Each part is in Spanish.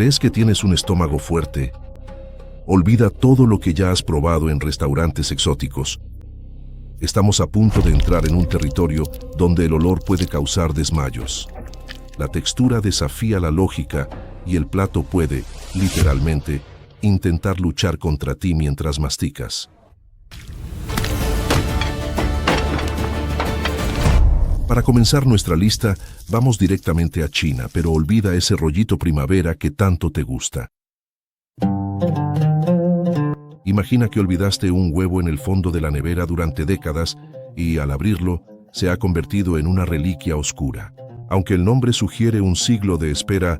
¿Crees que tienes un estómago fuerte? Olvida todo lo que ya has probado en restaurantes exóticos. Estamos a punto de entrar en un territorio donde el olor puede causar desmayos. La textura desafía la lógica y el plato puede, literalmente, intentar luchar contra ti mientras masticas. Para comenzar nuestra lista, vamos directamente a China, pero olvida ese rollito primavera que tanto te gusta. Imagina que olvidaste un huevo en el fondo de la nevera durante décadas y, al abrirlo, se ha convertido en una reliquia oscura. Aunque el nombre sugiere un siglo de espera,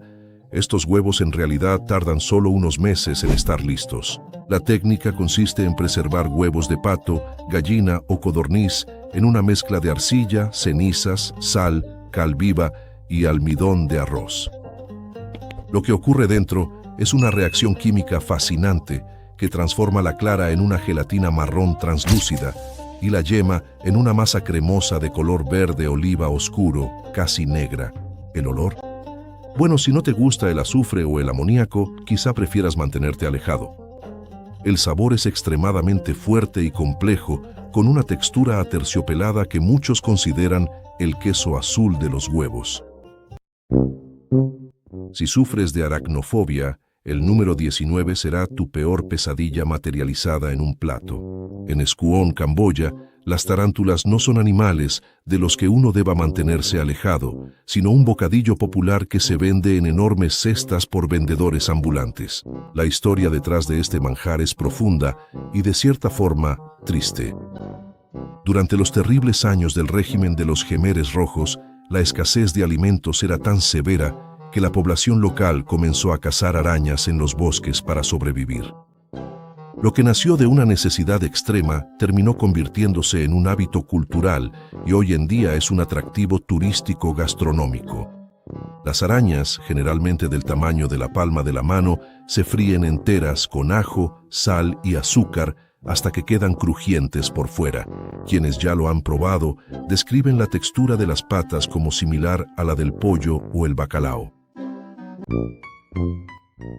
estos huevos en realidad tardan solo unos meses en estar listos. La técnica consiste en preservar huevos de pato, gallina o codorniz en una mezcla de arcilla, cenizas, sal, cal viva y almidón de arroz. Lo que ocurre dentro es una reacción química fascinante que transforma la clara en una gelatina marrón translúcida y la yema en una masa cremosa de color verde oliva oscuro, casi negra. ¿El olor? Bueno, si no te gusta el azufre o el amoníaco, quizá prefieras mantenerte alejado. El sabor es extremadamente fuerte y complejo, con una textura aterciopelada que muchos consideran el queso azul de los huevos. Si sufres de aracnofobia, el número 19 será tu peor pesadilla materializada en un plato. En Escuón, Camboya, las tarántulas no son animales de los que uno deba mantenerse alejado, sino un bocadillo popular que se vende en enormes cestas por vendedores ambulantes. La historia detrás de este manjar es profunda y, de cierta forma, triste. Durante los terribles años del régimen de los Jemeres Rojos, la escasez de alimentos era tan severa que la población local comenzó a cazar arañas en los bosques para sobrevivir. Lo que nació de una necesidad extrema terminó convirtiéndose en un hábito cultural y hoy en día es un atractivo turístico gastronómico. Las arañas, generalmente del tamaño de la palma de la mano, se fríen enteras con ajo, sal y azúcar hasta que quedan crujientes por fuera. Quienes ya lo han probado describen la textura de las patas como similar a la del pollo o el bacalao.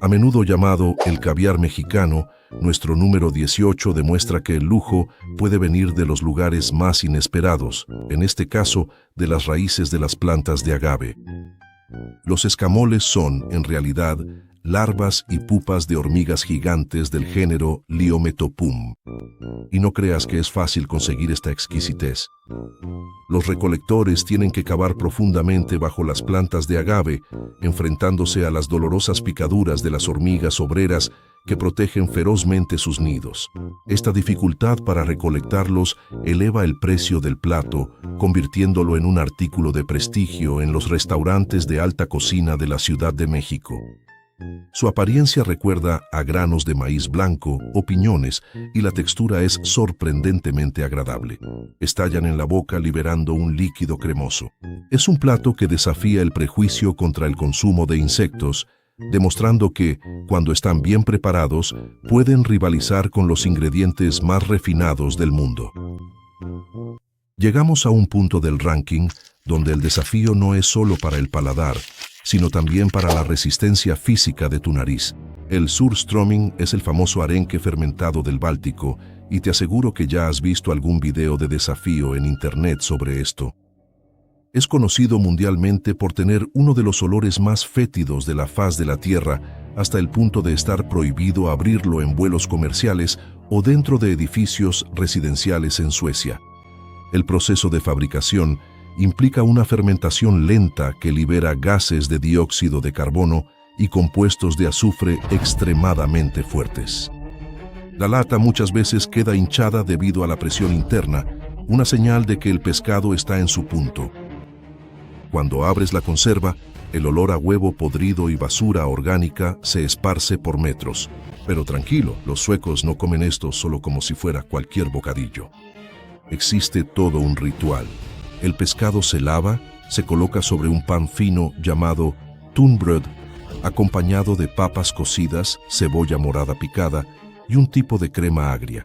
A menudo llamado el caviar mexicano, nuestro número 18 demuestra que el lujo puede venir de los lugares más inesperados, en este caso, de las raíces de las plantas de agave. Los escamoles son, en realidad, larvas y pupas de hormigas gigantes del género Liometopum. Y no creas que es fácil conseguir esta exquisitez. Los recolectores tienen que cavar profundamente bajo las plantas de agave, enfrentándose a las dolorosas picaduras de las hormigas obreras que protegen ferozmente sus nidos. Esta dificultad para recolectarlos eleva el precio del plato, convirtiéndolo en un artículo de prestigio en los restaurantes de alta cocina de la Ciudad de México. Su apariencia recuerda a granos de maíz blanco o piñones y la textura es sorprendentemente agradable. Estallan en la boca liberando un líquido cremoso. Es un plato que desafía el prejuicio contra el consumo de insectos, demostrando que, cuando están bien preparados, pueden rivalizar con los ingredientes más refinados del mundo. Llegamos a un punto del ranking donde el desafío no es solo para el paladar, sino también para la resistencia física de tu nariz. El Surströmming es el famoso arenque fermentado del Báltico y te aseguro que ya has visto algún video de desafío en internet sobre esto. Es conocido mundialmente por tener uno de los olores más fétidos de la faz de la Tierra, hasta el punto de estar prohibido abrirlo en vuelos comerciales o dentro de edificios residenciales en Suecia. El proceso de fabricación implica una fermentación lenta que libera gases de dióxido de carbono y compuestos de azufre extremadamente fuertes. La lata muchas veces queda hinchada debido a la presión interna, una señal de que el pescado está en su punto. Cuando abres la conserva, el olor a huevo podrido y basura orgánica se esparce por metros. Pero tranquilo, los suecos no comen esto solo como si fuera cualquier bocadillo. Existe todo un ritual. El pescado se lava, se coloca sobre un pan fino llamado tunbröd, acompañado de papas cocidas, cebolla morada picada y un tipo de crema agria.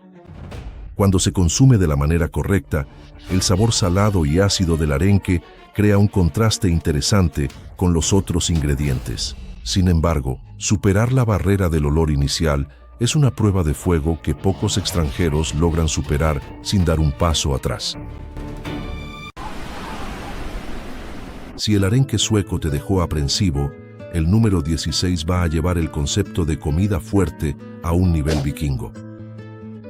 Cuando se consume de la manera correcta, el sabor salado y ácido del arenque crea un contraste interesante con los otros ingredientes. Sin embargo, Superar la barrera del olor inicial es una prueba de fuego que pocos extranjeros logran superar sin dar un paso atrás. Si el arenque sueco te dejó aprensivo, el número 16 va a llevar el concepto de comida fuerte a un nivel vikingo.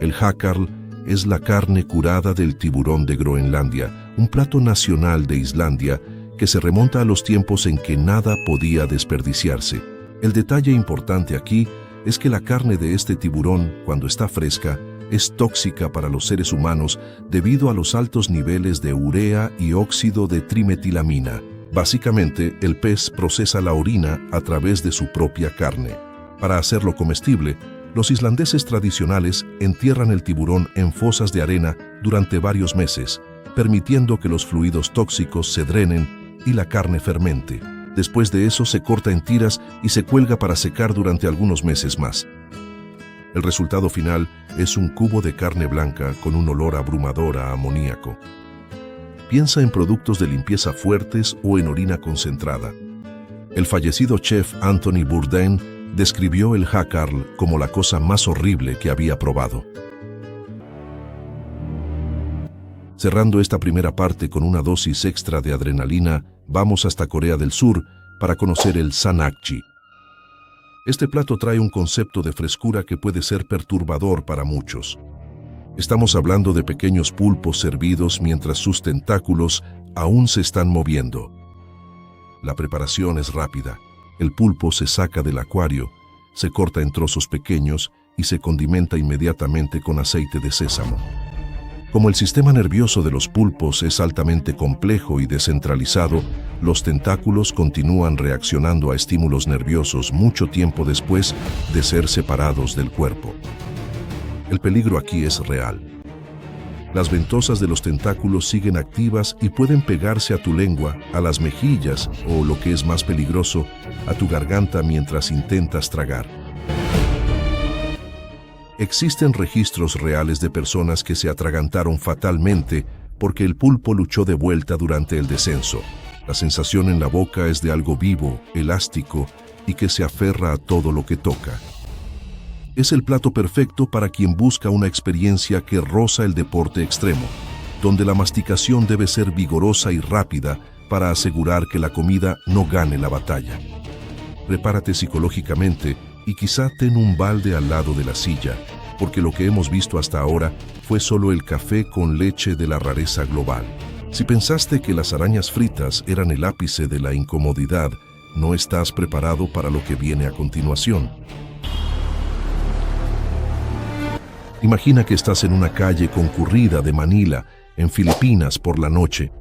El hakarl es la carne curada del tiburón de Groenlandia, un plato nacional de Islandia que se remonta a los tiempos en que nada podía desperdiciarse. El detalle importante aquí es que la carne de este tiburón, cuando está fresca, es tóxica para los seres humanos debido a los altos niveles de urea y óxido de trimetilamina. Básicamente, el pez procesa la orina a través de su propia carne. Para hacerlo comestible, los islandeses tradicionales entierran el tiburón en fosas de arena durante varios meses, permitiendo que los fluidos tóxicos se drenen y la carne fermente. Después de eso se corta en tiras y se cuelga para secar durante algunos meses más. El resultado final es un cubo de carne blanca con un olor abrumador a amoníaco. Piensa en productos de limpieza fuertes o en orina concentrada. El fallecido chef Anthony Bourdain describió el hakarl como la cosa más horrible que había probado. Cerrando esta primera parte con una dosis extra de adrenalina, vamos hasta Corea del Sur para conocer el sanakji. Este plato trae un concepto de frescura que puede ser perturbador para muchos. Estamos hablando de pequeños pulpos servidos mientras sus tentáculos aún se están moviendo. La preparación es rápida. El pulpo se saca del acuario, se corta en trozos pequeños y se condimenta inmediatamente con aceite de sésamo. Como el sistema nervioso de los pulpos es altamente complejo y descentralizado, los tentáculos continúan reaccionando a estímulos nerviosos mucho tiempo después de ser separados del cuerpo. El peligro aquí es real. Las ventosas de los tentáculos siguen activas y pueden pegarse a tu lengua, a las mejillas o, lo que es más peligroso, a tu garganta mientras intentas tragar. Existen registros reales de personas que se atragantaron fatalmente porque el pulpo luchó de vuelta durante el descenso. La sensación en la boca es de algo vivo, elástico y que se aferra a todo lo que toca. Es el plato perfecto para quien busca una experiencia que roza el deporte extremo, donde la masticación debe ser vigorosa y rápida para asegurar que la comida no gane la batalla. Prepárate psicológicamente y quizá ten un balde al lado de la silla, porque lo que hemos visto hasta ahora fue solo el café con leche de la rareza global. Si pensaste que las arañas fritas eran el ápice de la incomodidad, no estás preparado para lo que viene a continuación. Imagina que estás en una calle concurrida de Manila, en Filipinas, por la noche.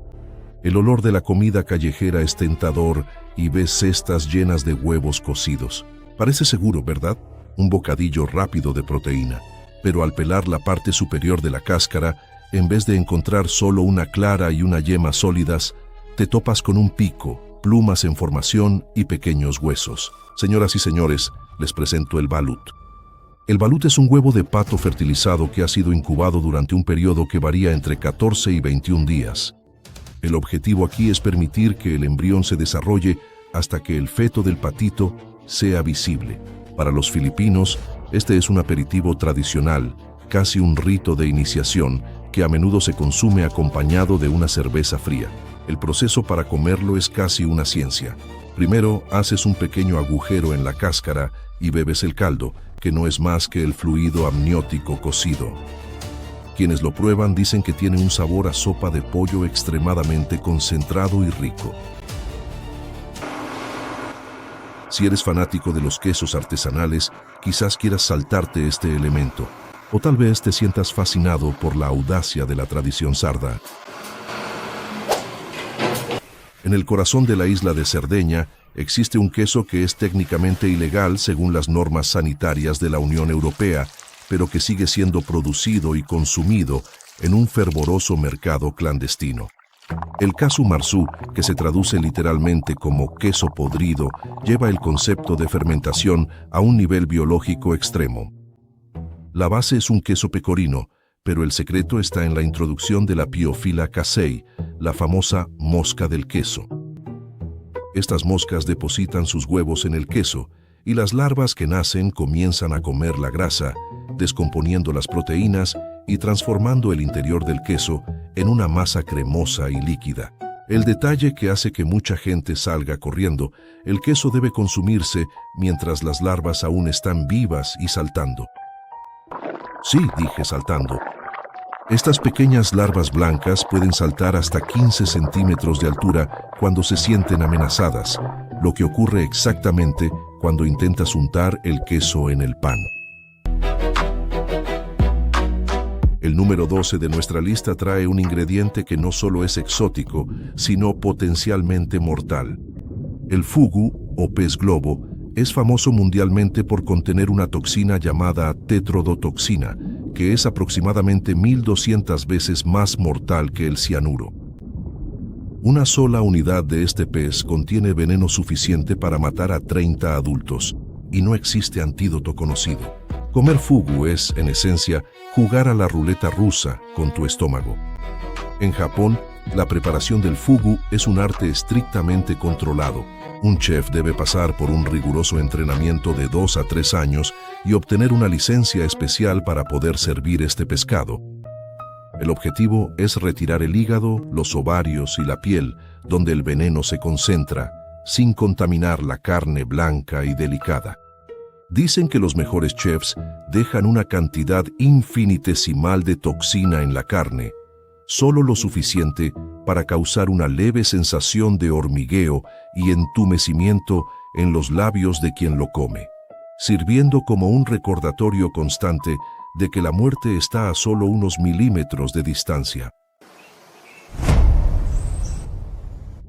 El olor de la comida callejera es tentador y ves cestas llenas de huevos cocidos. Parece seguro, ¿verdad? Un bocadillo rápido de proteína. Pero al pelar la parte superior de la cáscara, en vez de encontrar solo una clara y una yema sólidas, te topas con un pico, plumas en formación y pequeños huesos. Señoras y señores, les presento el balut. El balut es un huevo de pato fertilizado que ha sido incubado durante un periodo que varía entre 14 y 21 días. El objetivo aquí es permitir que el embrión se desarrolle hasta que el feto del patito sea visible. Para los filipinos, este es un aperitivo tradicional, casi un rito de iniciación, que a menudo se consume acompañado de una cerveza fría. El proceso para comerlo es casi una ciencia. Primero, haces un pequeño agujero en la cáscara y bebes el caldo, que no es más que el fluido amniótico cocido. Quienes lo prueban dicen que tiene un sabor a sopa de pollo extremadamente concentrado y rico. Si eres fanático de los quesos artesanales, quizás quieras saltarte este elemento, o tal vez te sientas fascinado por la audacia de la tradición sarda. En el corazón de la isla de Cerdeña existe un queso que es técnicamente ilegal según las normas sanitarias de la Unión Europea, pero que sigue siendo producido y consumido en un fervoroso mercado clandestino. El casu marzu, que se traduce literalmente como queso podrido, lleva el concepto de fermentación a un nivel biológico extremo. La base es un queso pecorino, pero el secreto está en la introducción de la Piophila casei, la famosa mosca del queso. Estas moscas depositan sus huevos en el queso, y las larvas que nacen comienzan a comer la grasa, descomponiendo las proteínas y transformando el interior del queso en una masa cremosa y líquida. El detalle que hace que mucha gente salga corriendo: el queso debe consumirse mientras las larvas aún están vivas y saltando. Sí, dije saltando. Estas pequeñas larvas blancas pueden saltar hasta 15 centímetros de altura cuando se sienten amenazadas, lo que ocurre exactamente cuando intentas untar el queso en el pan. El número 12 de nuestra lista trae un ingrediente que no solo es exótico, sino potencialmente mortal. El fugu, o pez globo, es famoso mundialmente por contener una toxina llamada tetrodotoxina, que es aproximadamente 1200 veces más mortal que el cianuro. Una sola unidad de este pez contiene veneno suficiente para matar a 30 adultos, y no existe antídoto conocido. Comer fugu es, en esencia, jugar a la ruleta rusa con tu estómago. En Japón, la preparación del fugu es un arte estrictamente controlado. Un chef debe pasar por un riguroso entrenamiento de 2 a 3 años y obtener una licencia especial para poder servir este pescado. El objetivo es retirar el hígado, los ovarios y la piel, donde el veneno se concentra, sin contaminar la carne blanca y delicada. Dicen que los mejores chefs dejan una cantidad infinitesimal de toxina en la carne, solo lo suficiente para causar una leve sensación de hormigueo y entumecimiento en los labios de quien lo come, sirviendo como un recordatorio constante de que la muerte está a solo unos milímetros de distancia.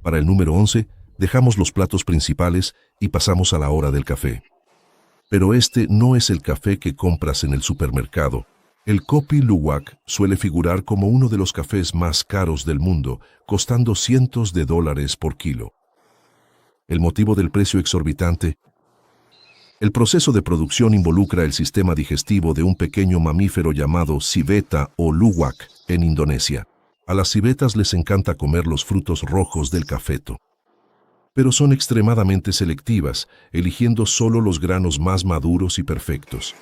Para el número 11, dejamos los platos principales y pasamos a la hora del café. Pero este no es el café que compras en el supermercado. El Kopi Luwak suele figurar como uno de los cafés más caros del mundo, costando cientos de dólares por kilo. ¿El motivo del precio exorbitante? El proceso de producción involucra el sistema digestivo de un pequeño mamífero llamado civeta o luwak en Indonesia. A las civetas les encanta comer los frutos rojos del cafeto, pero son extremadamente selectivas, eligiendo solo los granos más maduros y perfectos.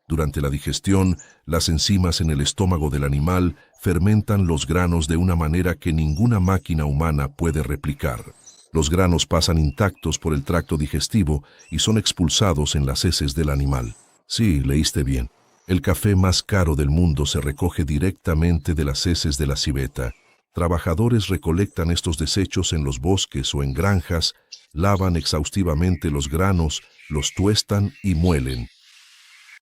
Durante la digestión, las enzimas en el estómago del animal fermentan los granos de una manera que ninguna máquina humana puede replicar. Los granos pasan intactos por el tracto digestivo y son expulsados en las heces del animal. Sí, leíste bien. El café más caro del mundo se recoge directamente de las heces de la civeta. Trabajadores recolectan estos desechos en los bosques o en granjas, lavan exhaustivamente los granos, los tuestan y muelen.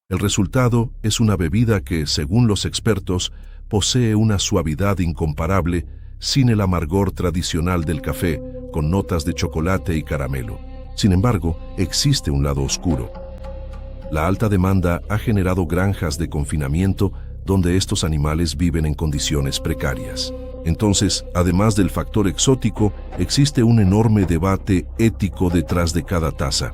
El resultado es una bebida que, según los expertos, posee una suavidad incomparable, sin el amargor tradicional del café, con notas de chocolate y caramelo. Sin embargo, existe un lado oscuro. La alta demanda ha generado granjas de confinamiento donde estos animales viven en condiciones precarias. Entonces, además del factor exótico, existe un enorme debate ético detrás de cada taza.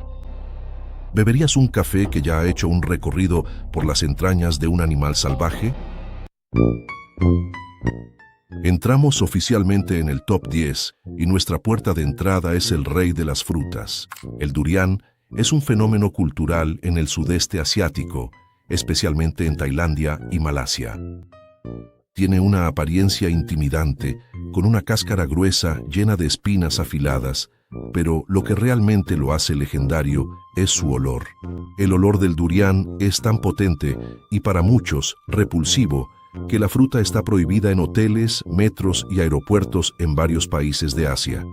¿Beberías un café que ya ha hecho un recorrido por las entrañas de un animal salvaje? Entramos oficialmente en el top 10 y nuestra puerta de entrada es el rey de las frutas. El durián es un fenómeno cultural en el sudeste asiático, especialmente en Tailandia y Malasia. Tiene una apariencia intimidante, con una cáscara gruesa llena de espinas afiladas, pero lo que realmente lo hace legendario es su olor. El olor del durián es tan potente y para muchos repulsivo que la fruta está prohibida en hoteles, metros y aeropuertos en varios países de Asia.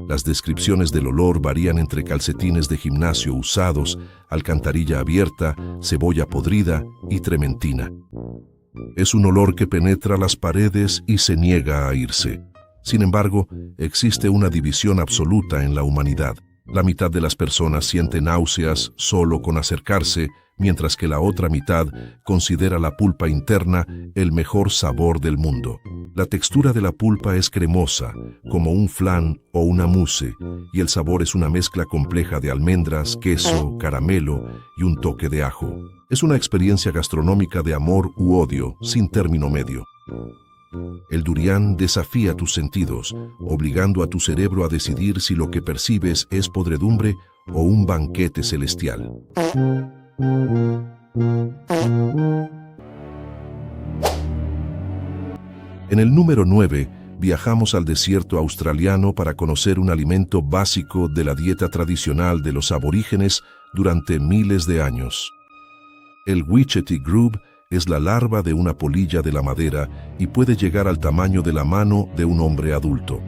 Las descripciones del olor varían entre calcetines de gimnasio usados, alcantarilla abierta, cebolla podrida y trementina. Es un olor que penetra las paredes y se niega a irse. Sin embargo, existe una división absoluta en la humanidad. La mitad de las personas siente náuseas solo con acercarse, mientras que la otra mitad considera la pulpa interna el mejor sabor del mundo. La textura de la pulpa es cremosa, como un flan o una mousse, y el sabor es una mezcla compleja de almendras, queso, caramelo y un toque de ajo. Es una experiencia gastronómica de amor u odio, sin término medio. El durián desafía tus sentidos, obligando a tu cerebro a decidir si lo que percibes es podredumbre o un banquete celestial. En el número 9, viajamos al desierto australiano para conocer un alimento básico de la dieta tradicional de los aborígenes durante miles de años. El Witchetty grub es la larva de una polilla de la madera y puede llegar al tamaño de la mano de un hombre adulto.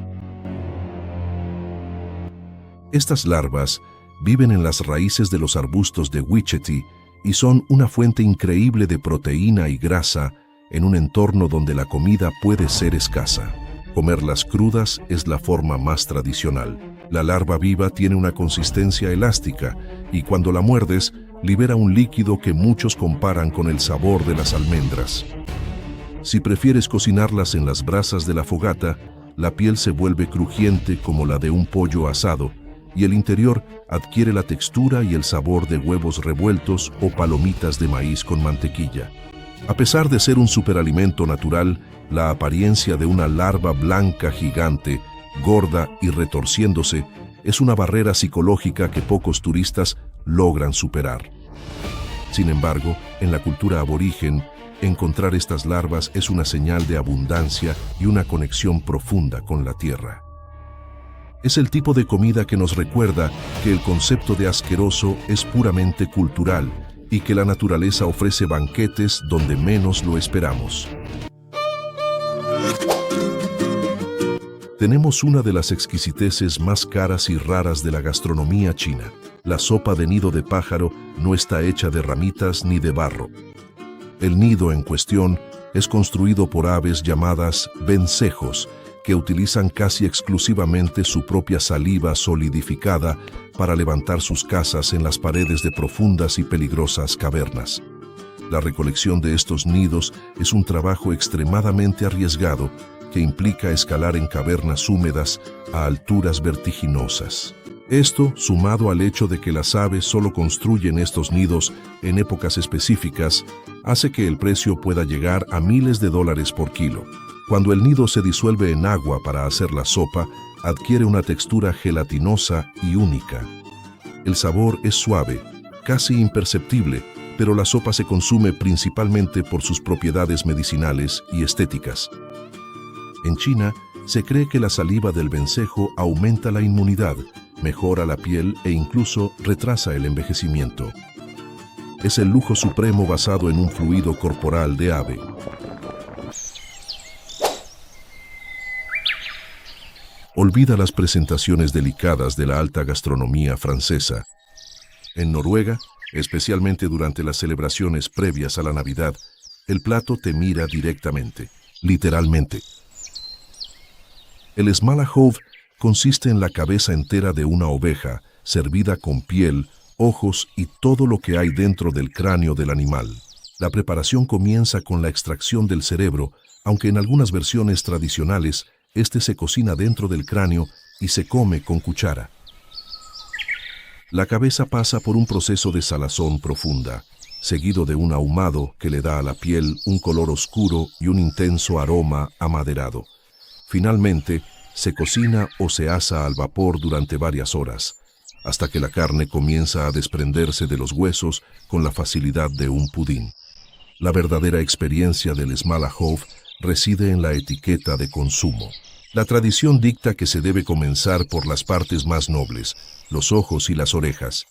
Estas larvas viven en las raíces de los arbustos de Witchetty y son una fuente increíble de proteína y grasa en un entorno donde la comida puede ser escasa. Comerlas crudas es la forma más tradicional. La larva viva tiene una consistencia elástica y cuando la muerdes, libera un líquido que muchos comparan con el sabor de las almendras. Si prefieres cocinarlas en las brasas de la fogata, la piel se vuelve crujiente como la de un pollo asado y el interior adquiere la textura y el sabor de huevos revueltos o palomitas de maíz con mantequilla. A pesar de ser un superalimento natural, la apariencia de una larva blanca gigante, gorda y retorciéndose, es una barrera psicológica que pocos turistas logran superar. Sin embargo, en la cultura aborigen, encontrar estas larvas es una señal de abundancia y una conexión profunda con la tierra. Es el tipo de comida que nos recuerda que el concepto de asqueroso es puramente cultural y que la naturaleza ofrece banquetes donde menos lo esperamos. Tenemos una de las exquisiteces más caras y raras de la gastronomía china. La sopa de nido de pájaro no está hecha de ramitas ni de barro. El nido en cuestión es construido por aves llamadas vencejos, que utilizan casi exclusivamente su propia saliva solidificada para levantar sus casas en las paredes de profundas y peligrosas cavernas. La recolección de estos nidos es un trabajo extremadamente arriesgado que implica escalar en cavernas húmedas a alturas vertiginosas. Esto, sumado al hecho de que las aves solo construyen estos nidos en épocas específicas, hace que el precio pueda llegar a miles de dólares por kilo. Cuando el nido se disuelve en agua para hacer la sopa, adquiere una textura gelatinosa y única. El sabor es suave, casi imperceptible, pero la sopa se consume principalmente por sus propiedades medicinales y estéticas. En China, se cree que la saliva del vencejo aumenta la inmunidad, mejora la piel e incluso retrasa el envejecimiento. Es el lujo supremo basado en un fluido corporal de ave. Olvida las presentaciones delicadas de la alta gastronomía francesa. En Noruega, especialmente durante las celebraciones previas a la Navidad, el plato te mira directamente, literalmente. El smalahove consiste en la cabeza entera de una oveja, servida con piel, ojos y todo lo que hay dentro del cráneo del animal. La preparación comienza con la extracción del cerebro, aunque en algunas versiones tradicionales, este se cocina dentro del cráneo y se come con cuchara. La cabeza pasa por un proceso de salazón profunda, seguido de un ahumado que le da a la piel un color oscuro y un intenso aroma amaderado. Finalmente, se cocina o se asa al vapor durante varias horas, hasta que la carne comienza a desprenderse de los huesos con la facilidad de un pudín. La verdadera experiencia del smalahove reside en la etiqueta de consumo. La tradición dicta que se debe comenzar por las partes más nobles, los ojos y las orejas.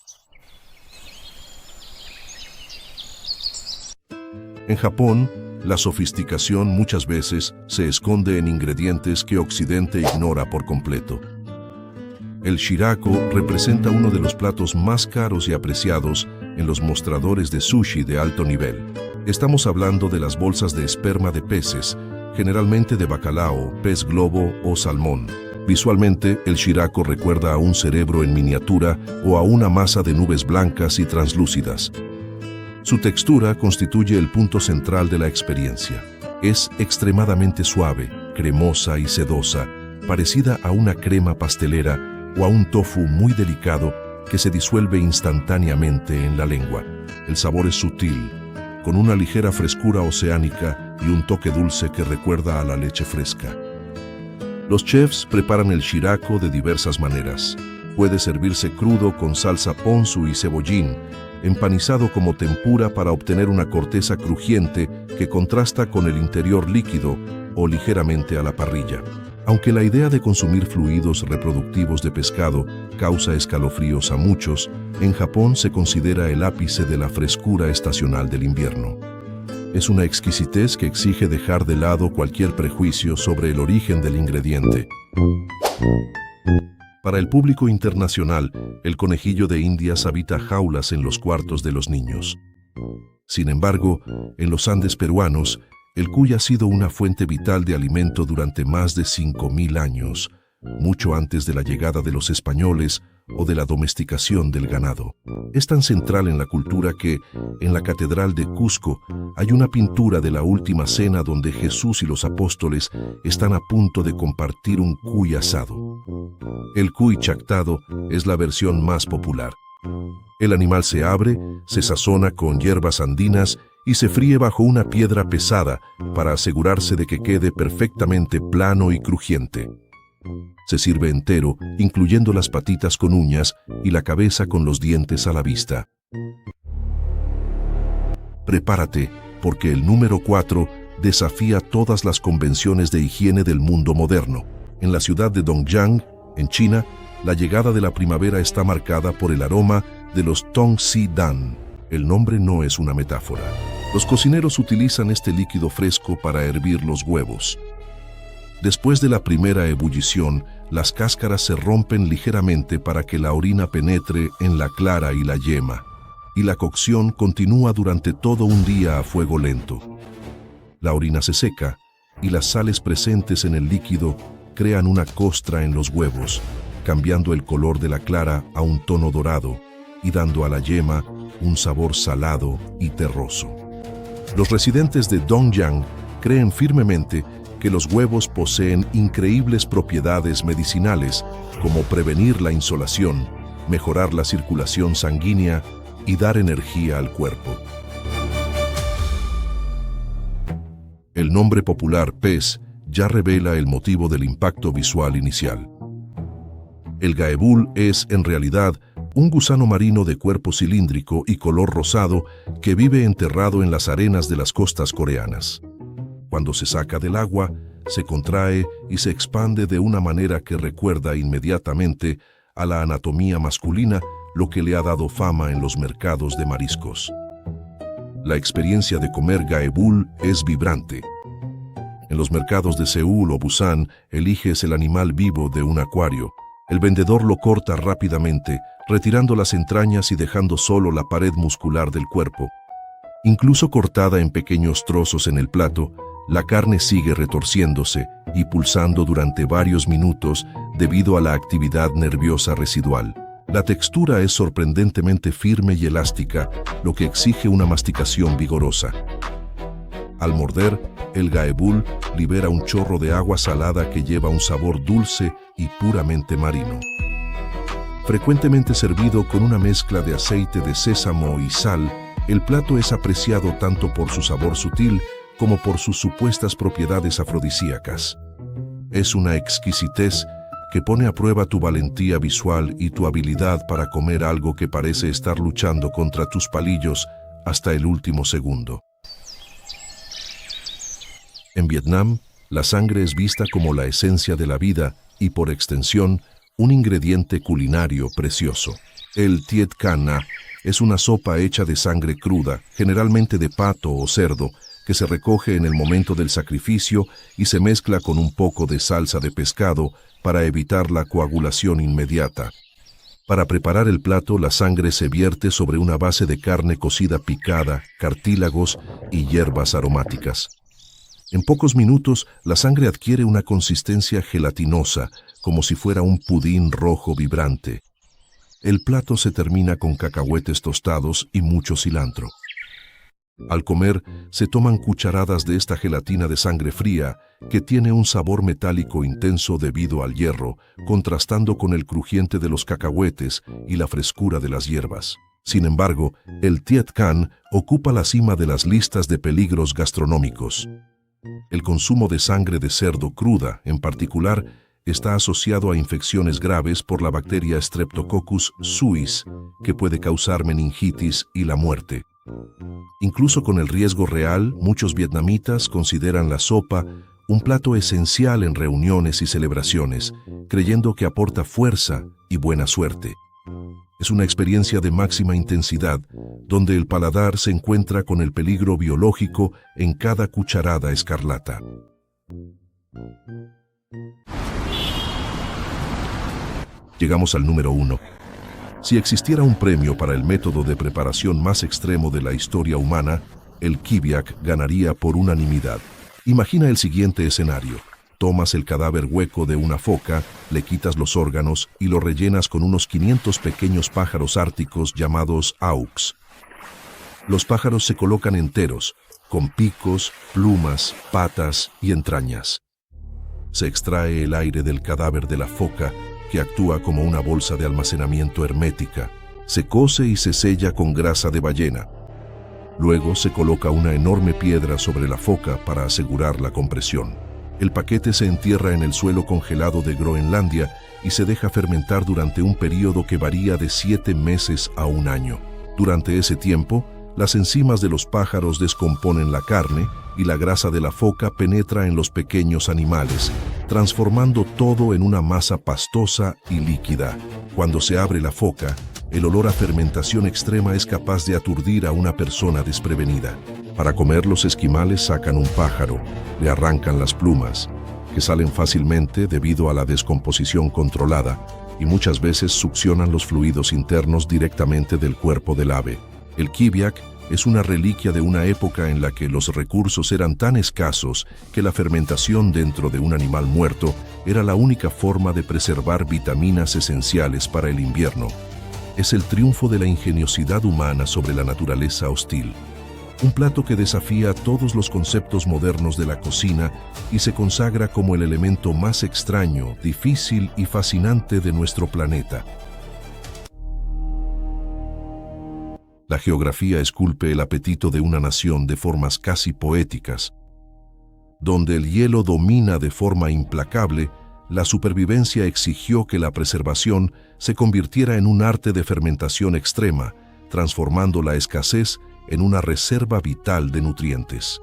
En Japón, la sofisticación muchas veces se esconde en ingredientes que Occidente ignora por completo. El shirako representa uno de los platos más caros y apreciados en los mostradores de sushi de alto nivel. Estamos hablando de las bolsas de esperma de peces, generalmente de bacalao, pez globo o salmón. Visualmente, el shirako recuerda a un cerebro en miniatura o a una masa de nubes blancas y translúcidas. Su textura constituye el punto central de la experiencia. Es extremadamente suave, cremosa y sedosa, parecida a una crema pastelera o a un tofu muy delicado que se disuelve instantáneamente en la lengua. El sabor es sutil, con una ligera frescura oceánica y un toque dulce que recuerda a la leche fresca. Los chefs preparan el shirako de diversas maneras. Puede servirse crudo con salsa ponzu y cebollín, empanizado como tempura para obtener una corteza crujiente que contrasta con el interior líquido o ligeramente a la parrilla. Aunque la idea de consumir fluidos reproductivos de pescado causa escalofríos a muchos, en Japón se considera el ápice de la frescura estacional del invierno. Es una exquisitez que exige dejar de lado cualquier prejuicio sobre el origen del ingrediente. Para el público internacional, el conejillo de Indias habita jaulas en los cuartos de los niños. Sin embargo, en los Andes peruanos, el cuy ha sido una fuente vital de alimento durante más de 5.000 años, mucho antes de la llegada de los españoles o de la domesticación del ganado. Es tan central en la cultura que, en la Catedral de Cusco, hay una pintura de la Última Cena donde Jesús y los apóstoles están a punto de compartir un cuy asado. El cuy chactado es la versión más popular. El animal se abre, se sazona con hierbas andinas y se fríe bajo una piedra pesada para asegurarse de que quede perfectamente plano y crujiente. Se sirve entero, incluyendo las patitas con uñas y la cabeza con los dientes a la vista. Prepárate, porque el número 4 desafía todas las convenciones de higiene del mundo moderno. En la ciudad de Dongjiang, en China, la llegada de la primavera está marcada por el aroma de los tongxi-dan. El nombre no es una metáfora. Los cocineros utilizan este líquido fresco para hervir los huevos. Después de la primera ebullición, las cáscaras se rompen ligeramente para que la orina penetre en la clara y la yema, y la cocción continúa durante todo un día a fuego lento. La orina se seca, y las sales presentes en el líquido crean una costra en los huevos, cambiando el color de la clara a un tono dorado y dando a la yema un sabor salado y terroso. Los residentes de Dongjiang creen firmemente que los huevos poseen increíbles propiedades medicinales, como prevenir la insolación, mejorar la circulación sanguínea y dar energía al cuerpo. El nombre popular pez ya revela el motivo del impacto visual inicial. El gaebul es, en realidad, un gusano marino de cuerpo cilíndrico y color rosado que vive enterrado en las arenas de las costas coreanas. Cuando se saca del agua, se contrae y se expande de una manera que recuerda inmediatamente a la anatomía masculina, lo que le ha dado fama en los mercados de mariscos. La experiencia de comer gaebul es vibrante. En los mercados de Seúl o Busan, eliges el animal vivo de un acuario. El vendedor lo corta rápidamente, retirando las entrañas y dejando solo la pared muscular del cuerpo. Incluso cortada en pequeños trozos en el plato, la carne sigue retorciéndose y pulsando durante varios minutos debido a la actividad nerviosa residual. La textura es sorprendentemente firme y elástica, lo que exige una masticación vigorosa. Al morder, el gaebul libera un chorro de agua salada que lleva un sabor dulce y puramente marino. Frecuentemente servido con una mezcla de aceite de sésamo y sal, el plato es apreciado tanto por su sabor sutil como por sus supuestas propiedades afrodisíacas. Es una exquisitez que pone a prueba tu valentía visual y tu habilidad para comer algo que parece estar luchando contra tus palillos hasta el último segundo. En Vietnam, la sangre es vista como la esencia de la vida y, por extensión, un ingrediente culinario precioso. El Tiet Can Na es una sopa hecha de sangre cruda, generalmente de pato o cerdo, que se recoge en el momento del sacrificio y se mezcla con un poco de salsa de pescado para evitar la coagulación inmediata. Para preparar el plato, la sangre se vierte sobre una base de carne cocida picada, cartílagos y hierbas aromáticas. En pocos minutos, la sangre adquiere una consistencia gelatinosa, como si fuera un pudín rojo vibrante. El plato se termina con cacahuetes tostados y mucho cilantro. Al comer, se toman cucharadas de esta gelatina de sangre fría, que tiene un sabor metálico intenso debido al hierro, contrastando con el crujiente de los cacahuetes y la frescura de las hierbas. Sin embargo, el Tiet Can ocupa la cima de las listas de peligros gastronómicos. El consumo de sangre de cerdo cruda, en particular, está asociado a infecciones graves por la bacteria Streptococcus suis, que puede causar meningitis y la muerte. Incluso con el riesgo real, muchos vietnamitas consideran la sopa un plato esencial en reuniones y celebraciones, creyendo que aporta fuerza y buena suerte. Es una experiencia de máxima intensidad, donde el paladar se encuentra con el peligro biológico en cada cucharada escarlata. Llegamos al número 1. Si existiera un premio para el método de preparación más extremo de la historia humana, el kiviak ganaría por unanimidad. Imagina el siguiente escenario. Tomas el cadáver hueco de una foca, le quitas los órganos y lo rellenas con unos 500 pequeños pájaros árticos llamados auks. Los pájaros se colocan enteros, con picos, plumas, patas y entrañas. Se extrae el aire del cadáver de la foca, que actúa como una bolsa de almacenamiento hermética. Se cose y se sella con grasa de ballena. Luego se coloca una enorme piedra sobre la foca para asegurar la compresión. El paquete se entierra en el suelo congelado de Groenlandia y se deja fermentar durante un período que varía de 7 meses a 1 año. Durante ese tiempo, las enzimas de los pájaros descomponen la carne y la grasa de la foca penetra en los pequeños animales, transformando todo en una masa pastosa y líquida. Cuando se abre la foca, el olor a fermentación extrema es capaz de aturdir a una persona desprevenida. Para comer, los esquimales sacan un pájaro, le arrancan las plumas, que salen fácilmente debido a la descomposición controlada, y muchas veces succionan los fluidos internos directamente del cuerpo del ave. El kiviak es una reliquia de una época en la que los recursos eran tan escasos que la fermentación dentro de un animal muerto era la única forma de preservar vitaminas esenciales para el invierno. Es el triunfo de la ingeniosidad humana sobre la naturaleza hostil. Un plato que desafía todos los conceptos modernos de la cocina y se consagra como el elemento más extraño, difícil y fascinante de nuestro planeta. La geografía esculpe el apetito de una nación de formas casi poéticas. Donde el hielo domina de forma implacable, la supervivencia exigió que la preservación se convirtiera en un arte de fermentación extrema, transformando la escasez en una reserva vital de nutrientes.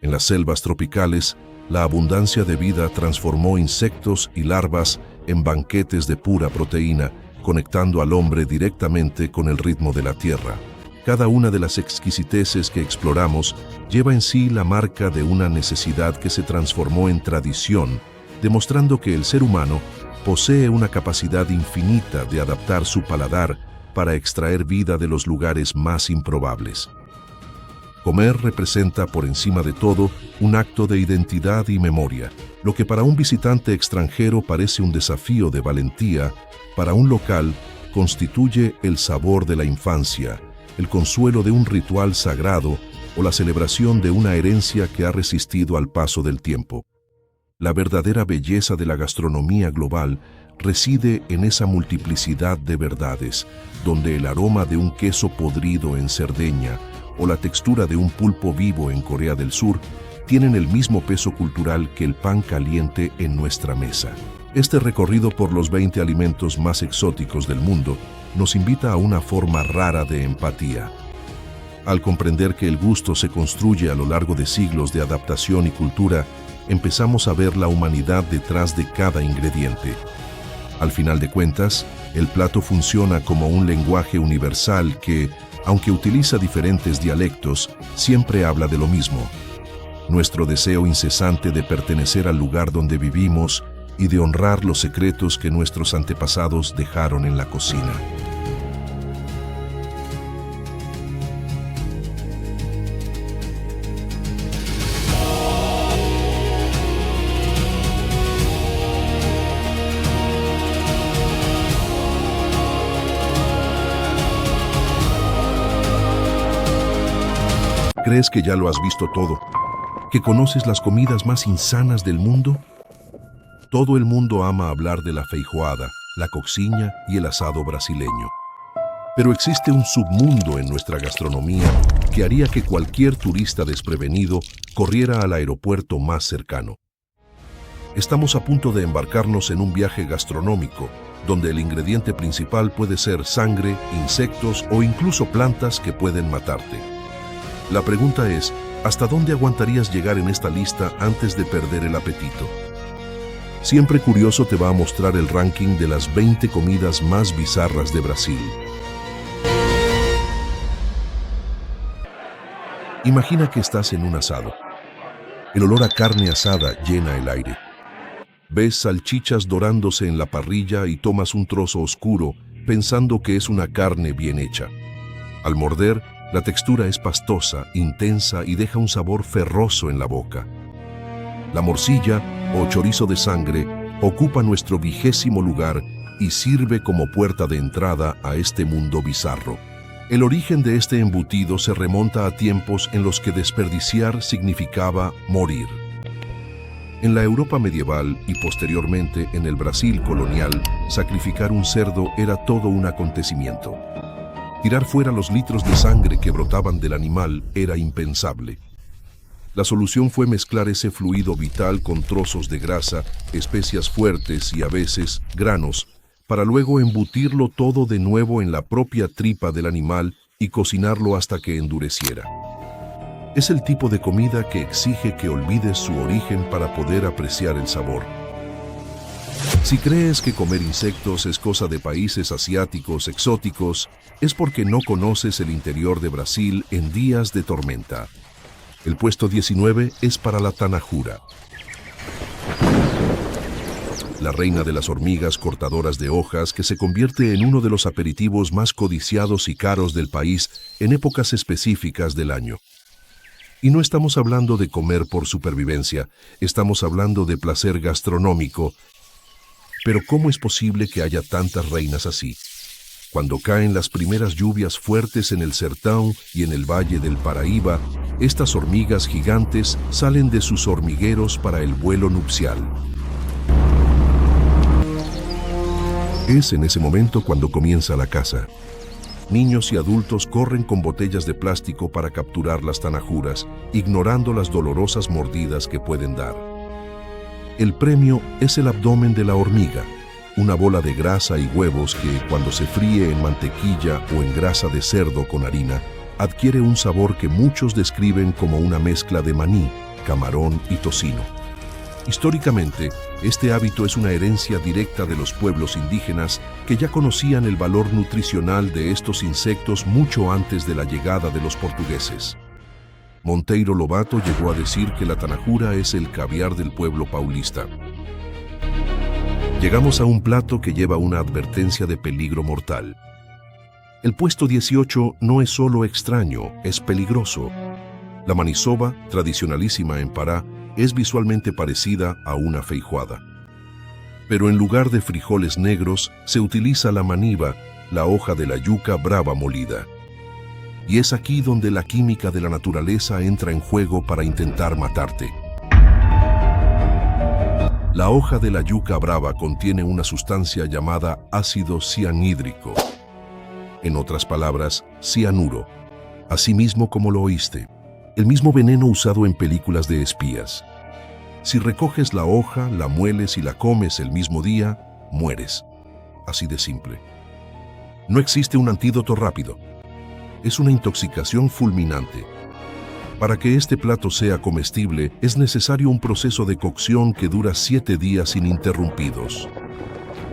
En las selvas tropicales, la abundancia de vida transformó insectos y larvas en banquetes de pura proteína, conectando al hombre directamente con el ritmo de la tierra. Cada una de las exquisiteces que exploramos lleva en sí la marca de una necesidad que se transformó en tradición, demostrando que el ser humano posee una capacidad infinita de adaptar su paladar para extraer vida de los lugares más improbables. Comer representa, por encima de todo, un acto de identidad y memoria. Lo que para un visitante extranjero parece un desafío de valentía, para un local constituye el sabor de la infancia, el consuelo de un ritual sagrado o la celebración de una herencia que ha resistido al paso del tiempo. La verdadera belleza de la gastronomía global reside en esa multiplicidad de verdades, donde el aroma de un queso podrido en Cerdeña o la textura de un pulpo vivo en Corea del Sur tienen el mismo peso cultural que el pan caliente en nuestra mesa. Este recorrido por los 20 alimentos más exóticos del mundo nos invita a una forma rara de empatía. Al comprender que el gusto se construye a lo largo de siglos de adaptación y cultura, empezamos a ver la humanidad detrás de cada ingrediente. Al final de cuentas, el plato funciona como un lenguaje universal que, aunque utiliza diferentes dialectos, siempre habla de lo mismo. Nuestro deseo incesante de pertenecer al lugar donde vivimos y de honrar los secretos que nuestros antepasados dejaron en la cocina. ¿Crees que ya lo has visto todo? ¿Que conoces las comidas más insanas del mundo? Todo el mundo ama hablar de la feijoada, la coxinha y el asado brasileño. Pero existe un submundo en nuestra gastronomía que haría que cualquier turista desprevenido corriera al aeropuerto más cercano. Estamos a punto de embarcarnos en un viaje gastronómico, donde el ingrediente principal puede ser sangre, insectos o incluso plantas que pueden matarte. La pregunta es, ¿hasta dónde aguantarías llegar en esta lista antes de perder el apetito? Siempre Curioso te va a mostrar el ranking de las 20 comidas más bizarras de Brasil. Imagina que estás en un asado. El olor a carne asada llena el aire. Ves salchichas dorándose en la parrilla y tomas un trozo oscuro pensando que es una carne bien hecha. Al morder, la textura es pastosa, intensa y deja un sabor ferroso en la boca. La morcilla, o chorizo de sangre, ocupa nuestro 20º lugar y sirve como puerta de entrada a este mundo bizarro. El origen de este embutido se remonta a tiempos en los que desperdiciar significaba morir. En la Europa medieval y posteriormente en el Brasil colonial, sacrificar un cerdo era todo un acontecimiento. Tirar fuera los litros de sangre que brotaban del animal era impensable. La solución fue mezclar ese fluido vital con trozos de grasa, especias fuertes y a veces granos, para luego embutirlo todo de nuevo en la propia tripa del animal y cocinarlo hasta que endureciera. Es el tipo de comida que exige que olvides su origen para poder apreciar el sabor. Si crees que comer insectos es cosa de países asiáticos exóticos, es porque no conoces el interior de Brasil en días de tormenta. El puesto 19 es para la tanajura. La reina de las hormigas cortadoras de hojas que se convierte en uno de los aperitivos más codiciados y caros del país en épocas específicas del año. Y no estamos hablando de comer por supervivencia, estamos hablando de placer gastronómico. Pero ¿cómo es posible que haya tantas reinas así? Cuando caen las primeras lluvias fuertes en el Sertão y en el Valle del Paraíba, estas hormigas gigantes salen de sus hormigueros para el vuelo nupcial. Es en ese momento cuando comienza la caza. Niños y adultos corren con botellas de plástico para capturar las tanajuras, ignorando las dolorosas mordidas que pueden dar. El premio es el abdomen de la hormiga, una bola de grasa y huevos que, cuando se fríe en mantequilla o en grasa de cerdo con harina, adquiere un sabor que muchos describen como una mezcla de maní, camarón y tocino. Históricamente, este hábito es una herencia directa de los pueblos indígenas que ya conocían el valor nutricional de estos insectos mucho antes de la llegada de los portugueses. Monteiro Lobato llegó a decir que la tanajura es el caviar del pueblo paulista. Llegamos a un plato que lleva una advertencia de peligro mortal. El puesto 18 no es solo extraño, es peligroso. La maniçoba, tradicionalísima en Pará, es visualmente parecida a una feijoada. Pero en lugar de frijoles negros, se utiliza la maniva, la hoja de la yuca brava molida. Y es aquí donde la química de la naturaleza entra en juego para intentar matarte. La hoja de la yuca brava contiene una sustancia llamada ácido cianhídrico. En otras palabras, cianuro. Así mismo como lo oíste. El mismo veneno usado en películas de espías. Si recoges la hoja, la mueles y la comes el mismo día, mueres. Así de simple. No existe un antídoto rápido. Es una intoxicación fulminante. Para que este plato sea comestible, es necesario un proceso de cocción que dura 7 días ininterrumpidos.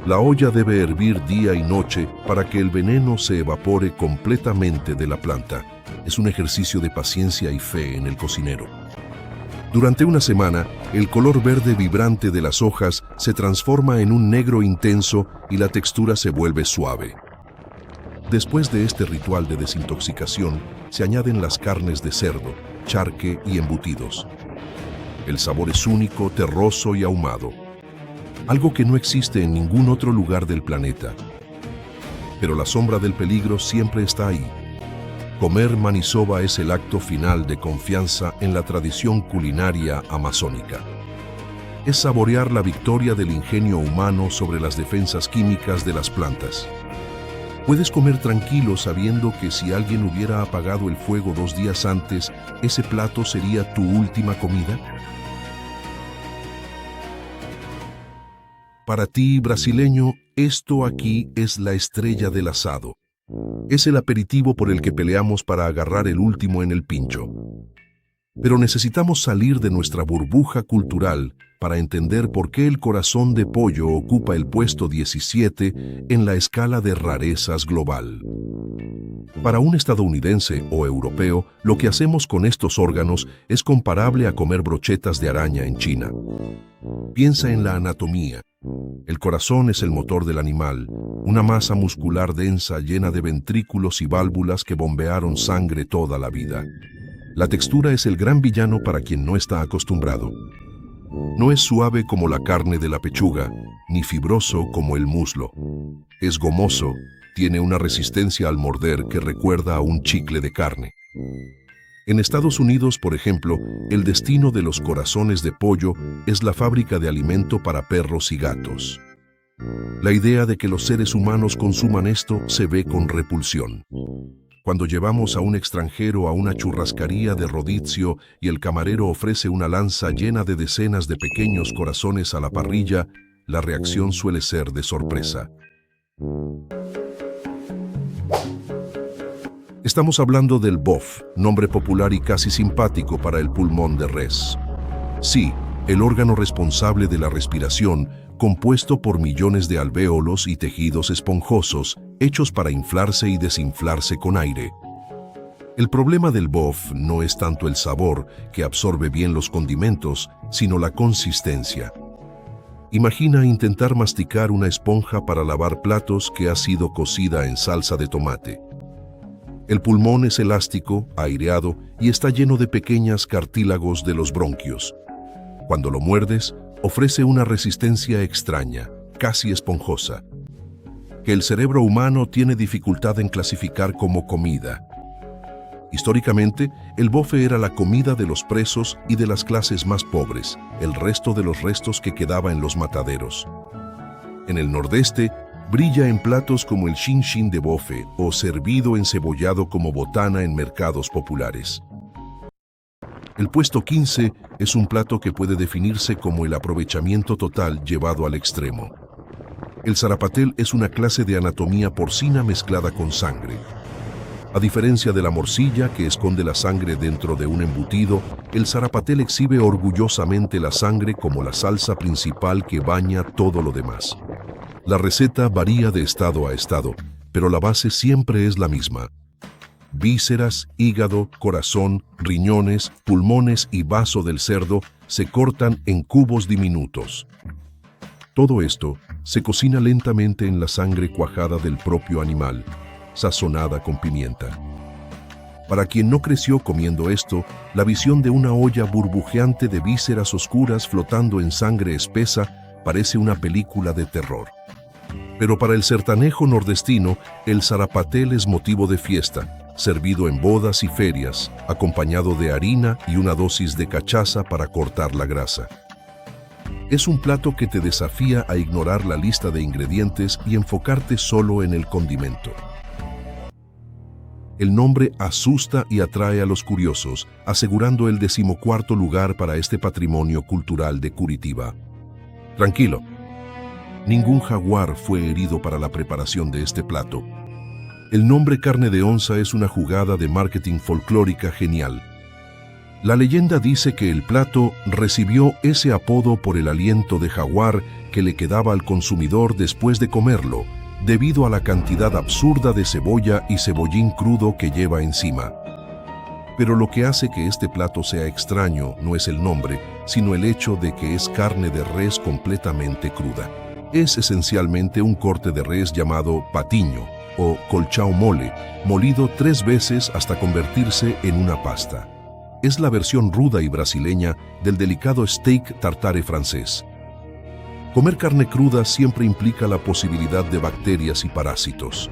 La olla debe hervir día y noche para que el veneno se evapore completamente de la planta. Es un ejercicio de paciencia y fe en el cocinero. Durante una semana, el color verde vibrante de las hojas se transforma en un negro intenso y la textura se vuelve suave. Después de este ritual de desintoxicación, se añaden las carnes de cerdo, charque y embutidos. El sabor es único, terroso y ahumado. Algo que no existe en ningún otro lugar del planeta. Pero la sombra del peligro siempre está ahí. Comer maniçoba es el acto final de confianza en la tradición culinaria amazónica. Es saborear la victoria del ingenio humano sobre las defensas químicas de las plantas. Puedes comer tranquilo sabiendo que si alguien hubiera apagado el fuego 2 días antes, ¿ese plato sería tu última comida? Para ti, brasileño, esto aquí es la estrella del asado. Es el aperitivo por el que peleamos para agarrar el último en el pincho. Pero necesitamos salir de nuestra burbuja cultural para entender por qué el corazón de pollo ocupa el puesto 17 en la escala de rarezas global. Para un estadounidense o europeo, lo que hacemos con estos órganos es comparable a comer brochetas de araña en China. Piensa en la anatomía. El corazón es el motor del animal, una masa muscular densa llena de ventrículos y válvulas que bombearon sangre toda la vida. La textura es el gran villano para quien no está acostumbrado. No es suave como la carne de la pechuga, ni fibroso como el muslo. Es gomoso, tiene una resistencia al morder que recuerda a un chicle de carne. En Estados Unidos, por ejemplo, el destino de los corazones de pollo es la fábrica de alimento para perros y gatos. La idea de que los seres humanos consuman esto se ve con repulsión. Cuando llevamos a un extranjero a una churrascaría de Rodizio y el camarero ofrece una lanza llena de decenas de pequeños corazones a la parrilla, la reacción suele ser de sorpresa. Estamos hablando del bof, nombre popular y casi simpático para el pulmón de res. Sí, el órgano responsable de la respiración, compuesto por millones de alvéolos y tejidos esponjosos, hechos para inflarse y desinflarse con aire. El problema del bof no es tanto el sabor, que absorbe bien los condimentos, sino la consistencia. Imagina intentar masticar una esponja para lavar platos que ha sido cocida en salsa de tomate. El pulmón es elástico, aireado y está lleno de pequeños cartílagos de los bronquios. Cuando lo muerdes, ofrece una resistencia extraña, casi esponjosa, que el cerebro humano tiene dificultad en clasificar como comida. Históricamente, el bofe era la comida de los presos y de las clases más pobres, el resto de los restos que quedaba en los mataderos. En el nordeste, brilla en platos como el chin-chin de bofe o servido encebollado como botana en mercados populares. El puesto 15 es un plato que puede definirse como el aprovechamiento total llevado al extremo. El zarapatel es una clase de anatomía porcina mezclada con sangre. A diferencia de la morcilla, que esconde la sangre dentro de un embutido, el zarapatel exhibe orgullosamente la sangre como la salsa principal que baña todo lo demás. La receta varía de estado a estado, pero la base siempre es la misma. Vísceras, hígado, corazón, riñones, pulmones y vaso del cerdo se cortan en cubos diminutos. Todo esto se cocina lentamente en la sangre cuajada del propio animal, sazonada con pimienta. Para quien no creció comiendo esto, la visión de una olla burbujeante de vísceras oscuras flotando en sangre espesa parece una película de terror. Pero para el sertanejo nordestino, el zarapatel es motivo de fiesta, servido en bodas y ferias, acompañado de harina y una dosis de cachaza para cortar la grasa. Es un plato que te desafía a ignorar la lista de ingredientes y enfocarte solo en el condimento. El nombre asusta y atrae a los curiosos, asegurando el 14º lugar para este patrimonio cultural de Curitiba. Tranquilo, ningún jaguar fue herido para la preparación de este plato. El nombre carne de onza es una jugada de marketing folclórica genial. La leyenda dice que el plato recibió ese apodo por el aliento de jaguar que le quedaba al consumidor después de comerlo, debido a la cantidad absurda de cebolla y cebollín crudo que lleva encima. Pero lo que hace que este plato sea extraño no es el nombre, sino el hecho de que es carne de res completamente cruda. Es esencialmente un corte de res llamado patiño o colchão mole, molido 3 veces hasta convertirse en una pasta. Es la versión ruda y brasileña del delicado steak tartare francés. Comer carne cruda siempre implica la posibilidad de bacterias y parásitos.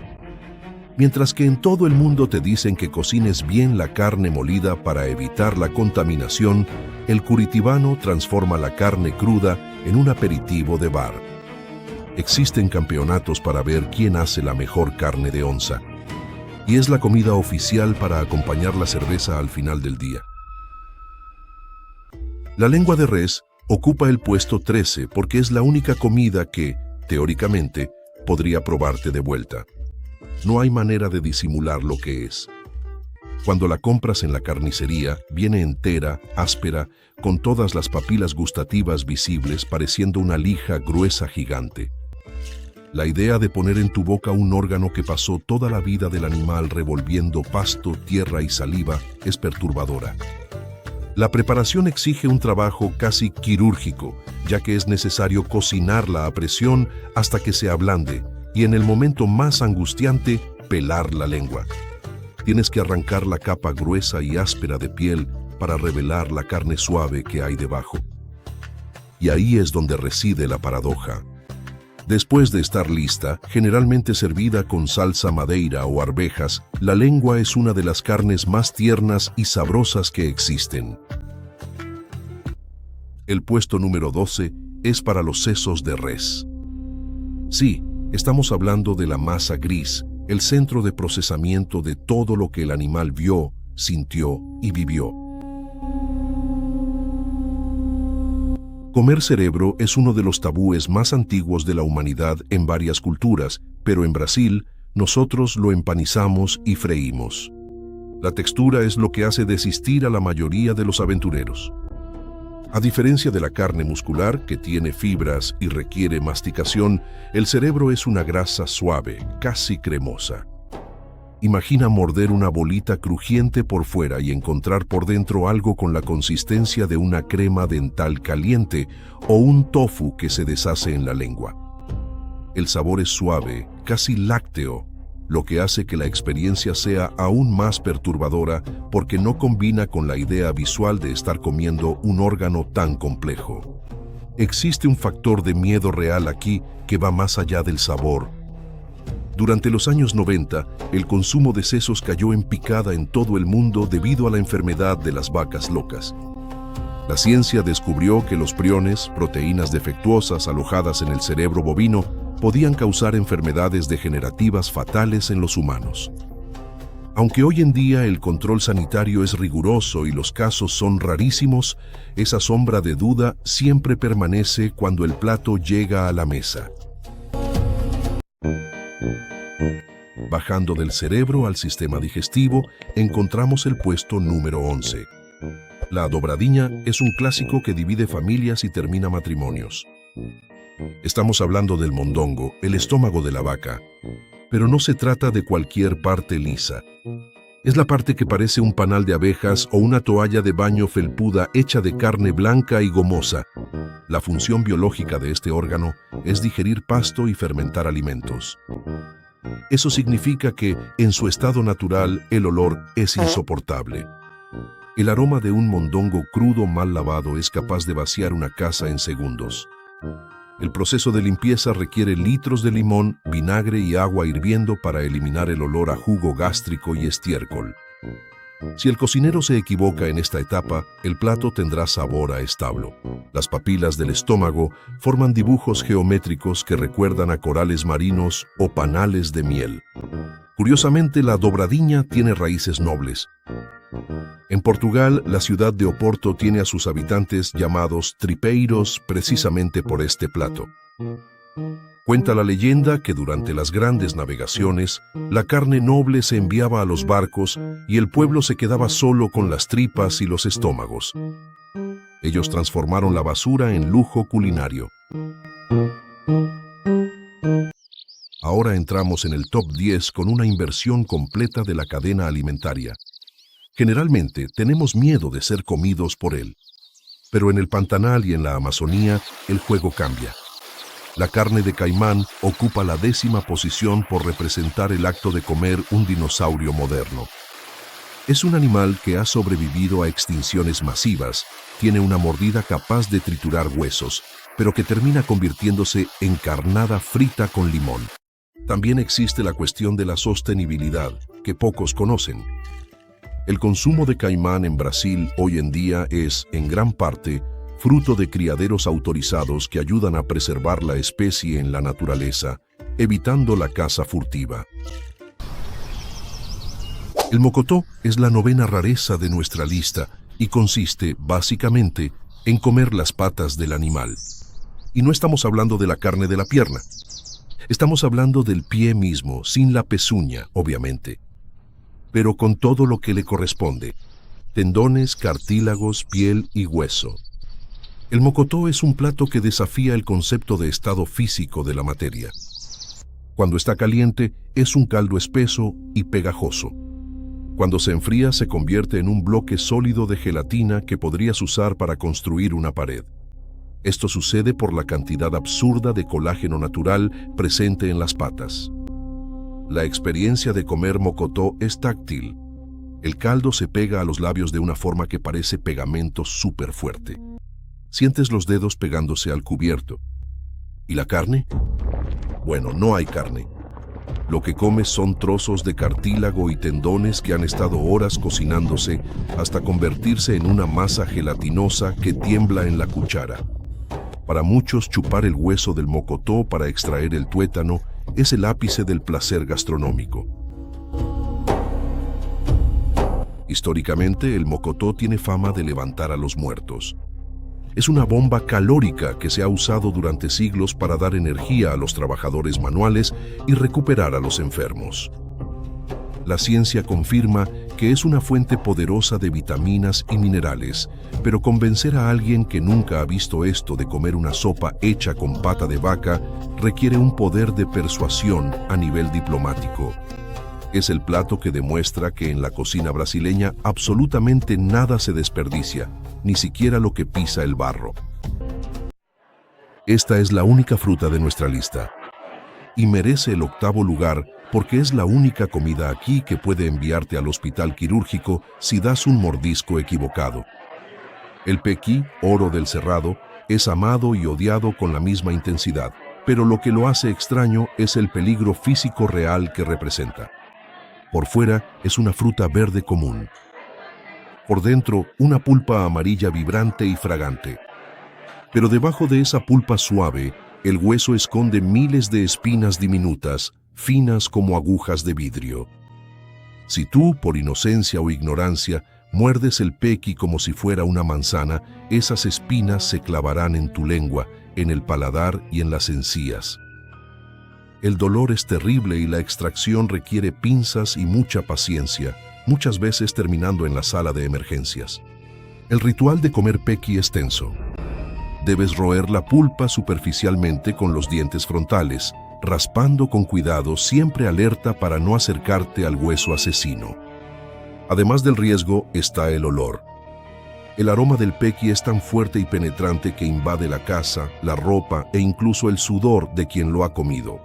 Mientras que en todo el mundo te dicen que cocines bien la carne molida para evitar la contaminación, el curitibano transforma la carne cruda en un aperitivo de bar. Existen campeonatos para ver quién hace la mejor carne de onza. Y es la comida oficial para acompañar la cerveza al final del día. La lengua de res ocupa el puesto 13 porque es la única comida que, teóricamente, podría probarte de vuelta. No hay manera de disimular lo que es. Cuando la compras en la carnicería, viene entera, áspera, con todas las papilas gustativas visibles pareciendo una lija gruesa gigante. La idea de poner en tu boca un órgano que pasó toda la vida del animal revolviendo pasto, tierra y saliva es perturbadora. La preparación exige un trabajo casi quirúrgico, ya que es necesario cocinarla a presión hasta que se ablande y en el momento más angustiante, pelar la lengua. Tienes que arrancar la capa gruesa y áspera de piel para revelar la carne suave que hay debajo. Y ahí es donde reside la paradoja. Después de estar lista, generalmente servida con salsa madeira o arvejas, la lengua es una de las carnes más tiernas y sabrosas que existen. El puesto número 12 es para los sesos de res. Sí, estamos hablando de la masa gris, el centro de procesamiento de todo lo que el animal vio, sintió y vivió. Comer cerebro es uno de los tabúes más antiguos de la humanidad en varias culturas, pero en Brasil, nosotros lo empanizamos y freímos. La textura es lo que hace desistir a la mayoría de los aventureros. A diferencia de la carne muscular, que tiene fibras y requiere masticación, el cerebro es una grasa suave, casi cremosa. Imagina morder una bolita crujiente por fuera y encontrar por dentro algo con la consistencia de una crema dental caliente o un tofu que se deshace en la lengua. El sabor es suave, casi lácteo, lo que hace que la experiencia sea aún más perturbadora porque no combina con la idea visual de estar comiendo un órgano tan complejo. Existe un factor de miedo real aquí que va más allá del sabor. Durante los años 90, el consumo de sesos cayó en picada en todo el mundo debido a la enfermedad de las vacas locas. La ciencia descubrió que los priones, proteínas defectuosas alojadas en el cerebro bovino, podían causar enfermedades degenerativas fatales en los humanos. Aunque hoy en día el control sanitario es riguroso y los casos son rarísimos, esa sombra de duda siempre permanece cuando el plato llega a la mesa. Bajando del cerebro al sistema digestivo, encontramos el puesto número 11. La dobradiña es un clásico que divide familias y termina matrimonios. Estamos hablando del mondongo, el estómago de la vaca, pero no se trata de cualquier parte lisa. Es la parte que parece un panal de abejas o una toalla de baño felpuda hecha de carne blanca y gomosa. La función biológica de este órgano es digerir pasto y fermentar alimentos. Eso significa que, en su estado natural, el olor es insoportable. El aroma de un mondongo crudo mal lavado es capaz de vaciar una casa en segundos. El proceso de limpieza requiere litros de limón, vinagre y agua hirviendo para eliminar el olor a jugo gástrico y estiércol. Si el cocinero se equivoca en esta etapa, el plato tendrá sabor a establo. Las papilas del estómago forman dibujos geométricos que recuerdan a corales marinos o panales de miel. Curiosamente, la dobradiña tiene raíces nobles. En Portugal, la ciudad de Oporto tiene a sus habitantes llamados tripeiros precisamente por este plato. Cuenta la leyenda que durante las grandes navegaciones, la carne noble se enviaba a los barcos y el pueblo se quedaba solo con las tripas y los estómagos. Ellos transformaron la basura en lujo culinario. Ahora entramos en el top 10 con una inversión completa de la cadena alimentaria. Generalmente tenemos miedo de ser comidos por él, pero en el Pantanal y en la Amazonía el juego cambia. La carne de caimán ocupa la 10ª posición por representar el acto de comer un dinosaurio moderno. Es un animal que ha sobrevivido a extinciones masivas, tiene una mordida capaz de triturar huesos, pero que termina convirtiéndose en carnada frita con limón. También existe la cuestión de la sostenibilidad, que pocos conocen. El consumo de caimán en Brasil hoy en día es, en gran parte, fruto de criaderos autorizados que ayudan a preservar la especie en la naturaleza, evitando la caza furtiva. El mocotó es la novena rareza de nuestra lista y consiste, básicamente, en comer las patas del animal. Y no estamos hablando de la carne de la pierna. Estamos hablando del pie mismo, sin la pezuña, obviamente, pero con todo lo que le corresponde: tendones, cartílagos, piel y hueso. El mocotó es un plato que desafía el concepto de estado físico de la materia. Cuando está caliente, es un caldo espeso y pegajoso. Cuando se enfría, se convierte en un bloque sólido de gelatina que podrías usar para construir una pared. Esto sucede por la cantidad absurda de colágeno natural presente en las patas. La experiencia de comer mocotó es táctil. El caldo se pega a los labios de una forma que parece pegamento súper fuerte. Sientes los dedos pegándose al cubierto. ¿Y la carne? Bueno, no hay carne. Lo que comes son trozos de cartílago y tendones que han estado horas cocinándose hasta convertirse en una masa gelatinosa que tiembla en la cuchara. Para muchos, chupar el hueso del mocotó para extraer el tuétano es el ápice del placer gastronómico. Históricamente, el mocotó tiene fama de levantar a los muertos. Es una bomba calórica que se ha usado durante siglos para dar energía a los trabajadores manuales y recuperar a los enfermos. La ciencia confirma que es una fuente poderosa de vitaminas y minerales, pero convencer a alguien que nunca ha visto esto de comer una sopa hecha con pata de vaca requiere un poder de persuasión a nivel diplomático. Es el plato que demuestra que en la cocina brasileña absolutamente nada se desperdicia, ni siquiera lo que pisa el barro. Esta es la única fruta de nuestra lista y merece el 8º lugar porque es la única comida aquí que puede enviarte al hospital quirúrgico si das un mordisco equivocado. El pequi, oro del cerrado, es amado y odiado con la misma intensidad, pero lo que lo hace extraño es el peligro físico real que representa. Por fuera es una fruta verde común. Por dentro, una pulpa amarilla vibrante y fragante. Pero debajo de esa pulpa suave, el hueso esconde miles de espinas diminutas, finas como agujas de vidrio. Si tú, por inocencia o ignorancia, muerdes el pequi como si fuera una manzana, esas espinas se clavarán en tu lengua, en el paladar y en las encías. El dolor es terrible y la extracción requiere pinzas y mucha paciencia, muchas veces terminando en la sala de emergencias. El ritual de comer pequi es tenso. Debes roer la pulpa superficialmente con los dientes frontales, raspando con cuidado, siempre alerta para no acercarte al hueso asesino. Además del riesgo está el olor. El aroma del pequi es tan fuerte y penetrante que invade la casa, la ropa e incluso el sudor de quien lo ha comido.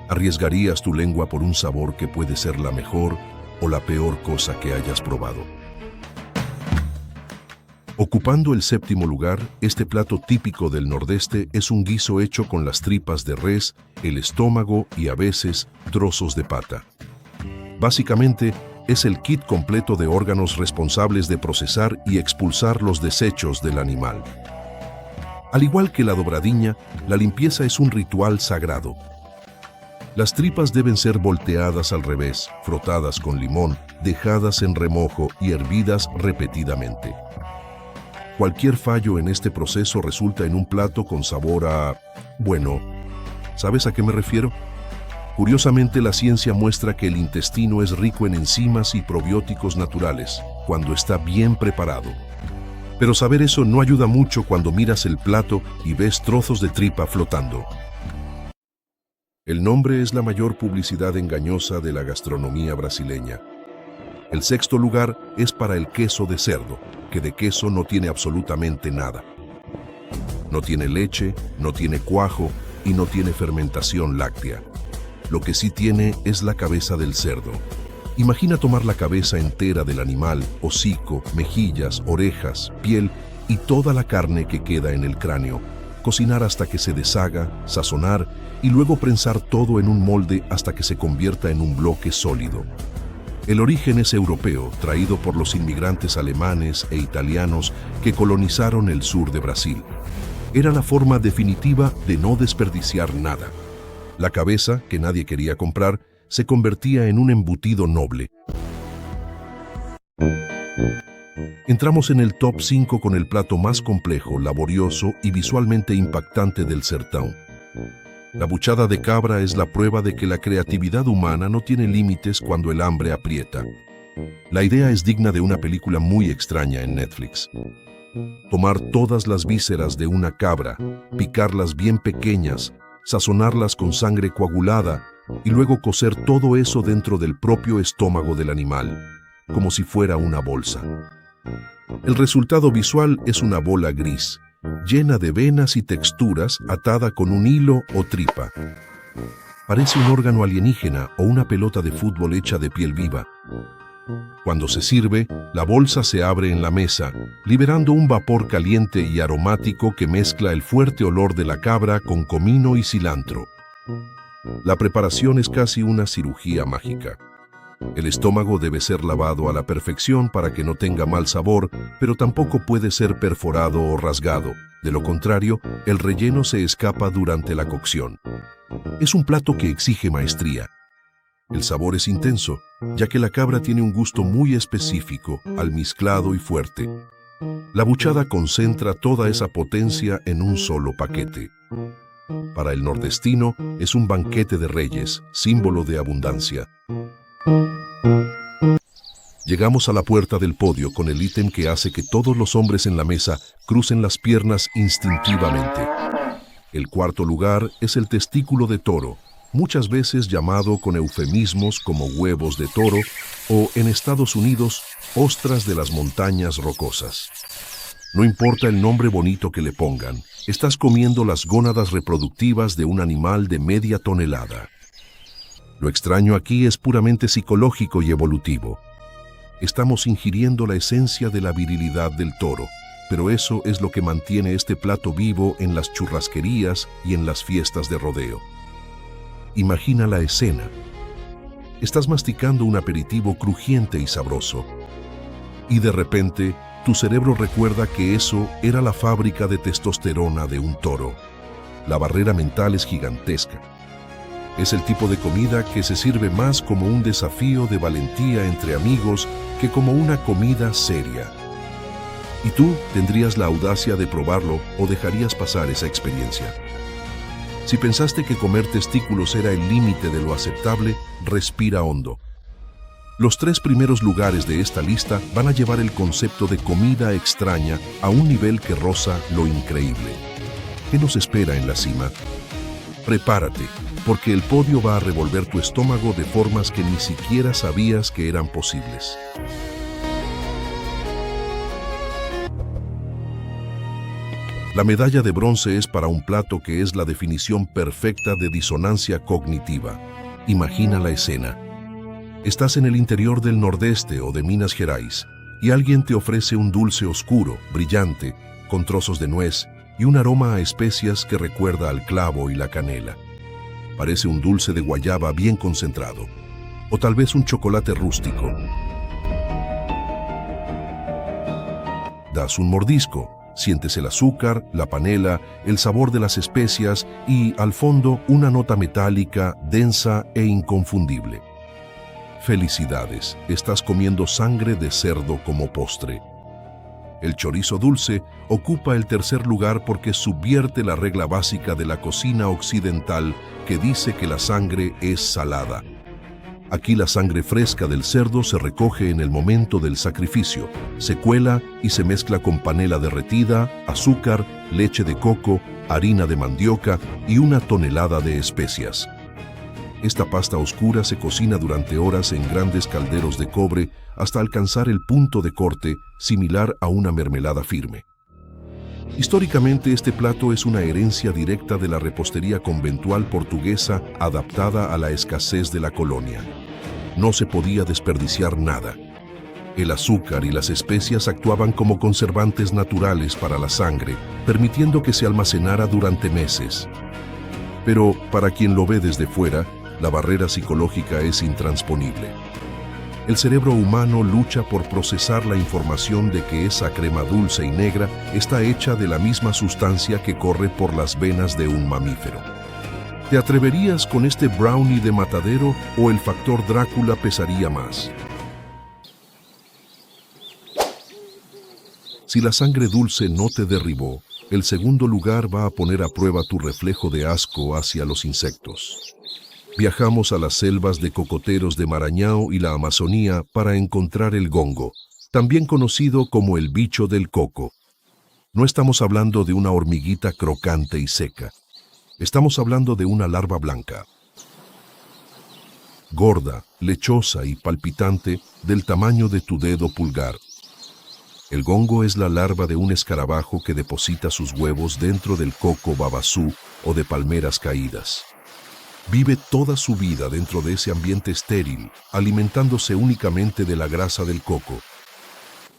¿Arriesgarías tu lengua por un sabor que puede ser la mejor o la peor cosa que hayas probado? Ocupando el 7º lugar, este plato típico del Nordeste es un guiso hecho con las tripas de res, el estómago y a veces trozos de pata. Básicamente, es el kit completo de órganos responsables de procesar y expulsar los desechos del animal. Al igual que la dobradiña, la limpieza es un ritual sagrado. Las tripas deben ser volteadas al revés, frotadas con limón, dejadas en remojo y hervidas repetidamente. Cualquier fallo en este proceso resulta en un plato con sabor a... Bueno, ¿sabes a qué me refiero? Curiosamente, la ciencia muestra que el intestino es rico en enzimas y probióticos naturales, cuando está bien preparado. Pero saber eso no ayuda mucho cuando miras el plato y ves trozos de tripa flotando. El nombre es la mayor publicidad engañosa de la gastronomía brasileña. El 6º lugar es para el queso de cerdo, que de queso no tiene absolutamente nada. No tiene leche, no tiene cuajo y no tiene fermentación láctea. Lo que sí tiene es la cabeza del cerdo. Imagina tomar la cabeza entera del animal, hocico, mejillas, orejas, piel y toda la carne que queda en el cráneo, cocinar hasta que se deshaga, sazonar y luego prensar todo en un molde hasta que se convierta en un bloque sólido. El origen es europeo, traído por los inmigrantes alemanes e italianos que colonizaron el sur de Brasil. Era la forma definitiva de no desperdiciar nada. La cabeza, que nadie quería comprar, se convertía en un embutido noble. Entramos en el top 5 con el plato más complejo, laborioso y visualmente impactante del sertão. La buchada de cabra es la prueba de que la creatividad humana no tiene límites cuando el hambre aprieta. La idea es digna de una película muy extraña en Netflix. Tomar todas las vísceras de una cabra, picarlas bien pequeñas, sazonarlas con sangre coagulada y luego cocer todo eso dentro del propio estómago del animal, como si fuera una bolsa. El resultado visual es una bola gris, llena de venas y texturas, atada con un hilo o tripa. Parece un órgano alienígena o una pelota de fútbol hecha de piel viva. Cuando se sirve, la bolsa se abre en la mesa, liberando un vapor caliente y aromático que mezcla el fuerte olor de la cabra con comino y cilantro. La preparación es casi una cirugía mágica. El estómago debe ser lavado a la perfección para que no tenga mal sabor, pero tampoco puede ser perforado o rasgado. De lo contrario, el relleno se escapa durante la cocción. Es un plato que exige maestría. El sabor es intenso, ya que la cabra tiene un gusto muy específico, almizclado y fuerte. La buchada concentra toda esa potencia en un solo paquete. Para el nordestino, es un banquete de reyes, símbolo de abundancia. Llegamos a la puerta del podio con el ítem que hace que todos los hombres en la mesa crucen las piernas instintivamente. El cuarto lugar es el testículo de toro, muchas veces llamado con eufemismos como huevos de toro o, en Estados Unidos, ostras de las montañas rocosas. No importa el nombre bonito que le pongan, estás comiendo las gónadas reproductivas de un animal de media tonelada. Lo extraño aquí es puramente psicológico y evolutivo. Estamos ingiriendo la esencia de la virilidad del toro, pero eso es lo que mantiene este plato vivo en las churrasquerías y en las fiestas de rodeo. Imagina la escena. Estás masticando un aperitivo crujiente y sabroso, y de repente tu cerebro recuerda que eso era la fábrica de testosterona de un toro. La barrera mental es gigantesca. Es el tipo de comida que se sirve más como un desafío de valentía entre amigos que como una comida seria. ¿Y tú tendrías la audacia de probarlo o dejarías pasar esa experiencia? Si pensaste que comer testículos era el límite de lo aceptable, respira hondo. Los 3 primeros lugares de esta lista van a llevar el concepto de comida extraña a un nivel que roza lo increíble. ¿Qué nos espera en la cima? Prepárate, porque el podio va a revolver tu estómago de formas que ni siquiera sabías que eran posibles. La medalla de bronce es para un plato que es la definición perfecta de disonancia cognitiva. Imagina la escena. Estás en el interior del Nordeste o de Minas Gerais y alguien te ofrece un dulce oscuro, brillante, con trozos de nuez y un aroma a especias que recuerda al clavo y la canela. Parece un dulce de guayaba bien concentrado, o tal vez un chocolate rústico. Das un mordisco, sientes el azúcar, la panela, el sabor de las especias y, al fondo, una nota metálica, densa e inconfundible. Felicidades, estás comiendo sangre de cerdo como postre. El chorizo dulce ocupa el tercer lugar porque subvierte la regla básica de la cocina occidental que dice que la sangre es salada. Aquí la sangre fresca del cerdo se recoge en el momento del sacrificio, se cuela y se mezcla con panela derretida, azúcar, leche de coco, harina de mandioca y una tonelada de especias. Esta pasta oscura se cocina durante horas en grandes calderos de cobre hasta alcanzar el punto de corte similar a una mermelada firme. Históricamente, este plato es una herencia directa de la repostería conventual portuguesa adaptada a la escasez de la colonia. No se podía desperdiciar nada. El azúcar y las especias actuaban como conservantes naturales para la sangre, permitiendo que se almacenara durante meses. Pero, para quien lo ve desde fuera, la barrera psicológica es intransponible. El cerebro humano lucha por procesar la información de que esa crema dulce y negra está hecha de la misma sustancia que corre por las venas de un mamífero. ¿Te atreverías con este brownie de matadero o el factor Drácula pesaría más? Si la sangre dulce no te derribó, el segundo lugar va a poner a prueba tu reflejo de asco hacia los insectos. Viajamos a las selvas de cocoteros de Maranhão y la Amazonía para encontrar el gongo, también conocido como el bicho del coco. No estamos hablando de una hormiguita crocante y seca. Estamos hablando de una larva blanca, gorda, lechosa y palpitante, del tamaño de tu dedo pulgar. El gongo es la larva de un escarabajo que deposita sus huevos dentro del coco babasú o de palmeras caídas. Vive toda su vida dentro de ese ambiente estéril, alimentándose únicamente de la grasa del coco.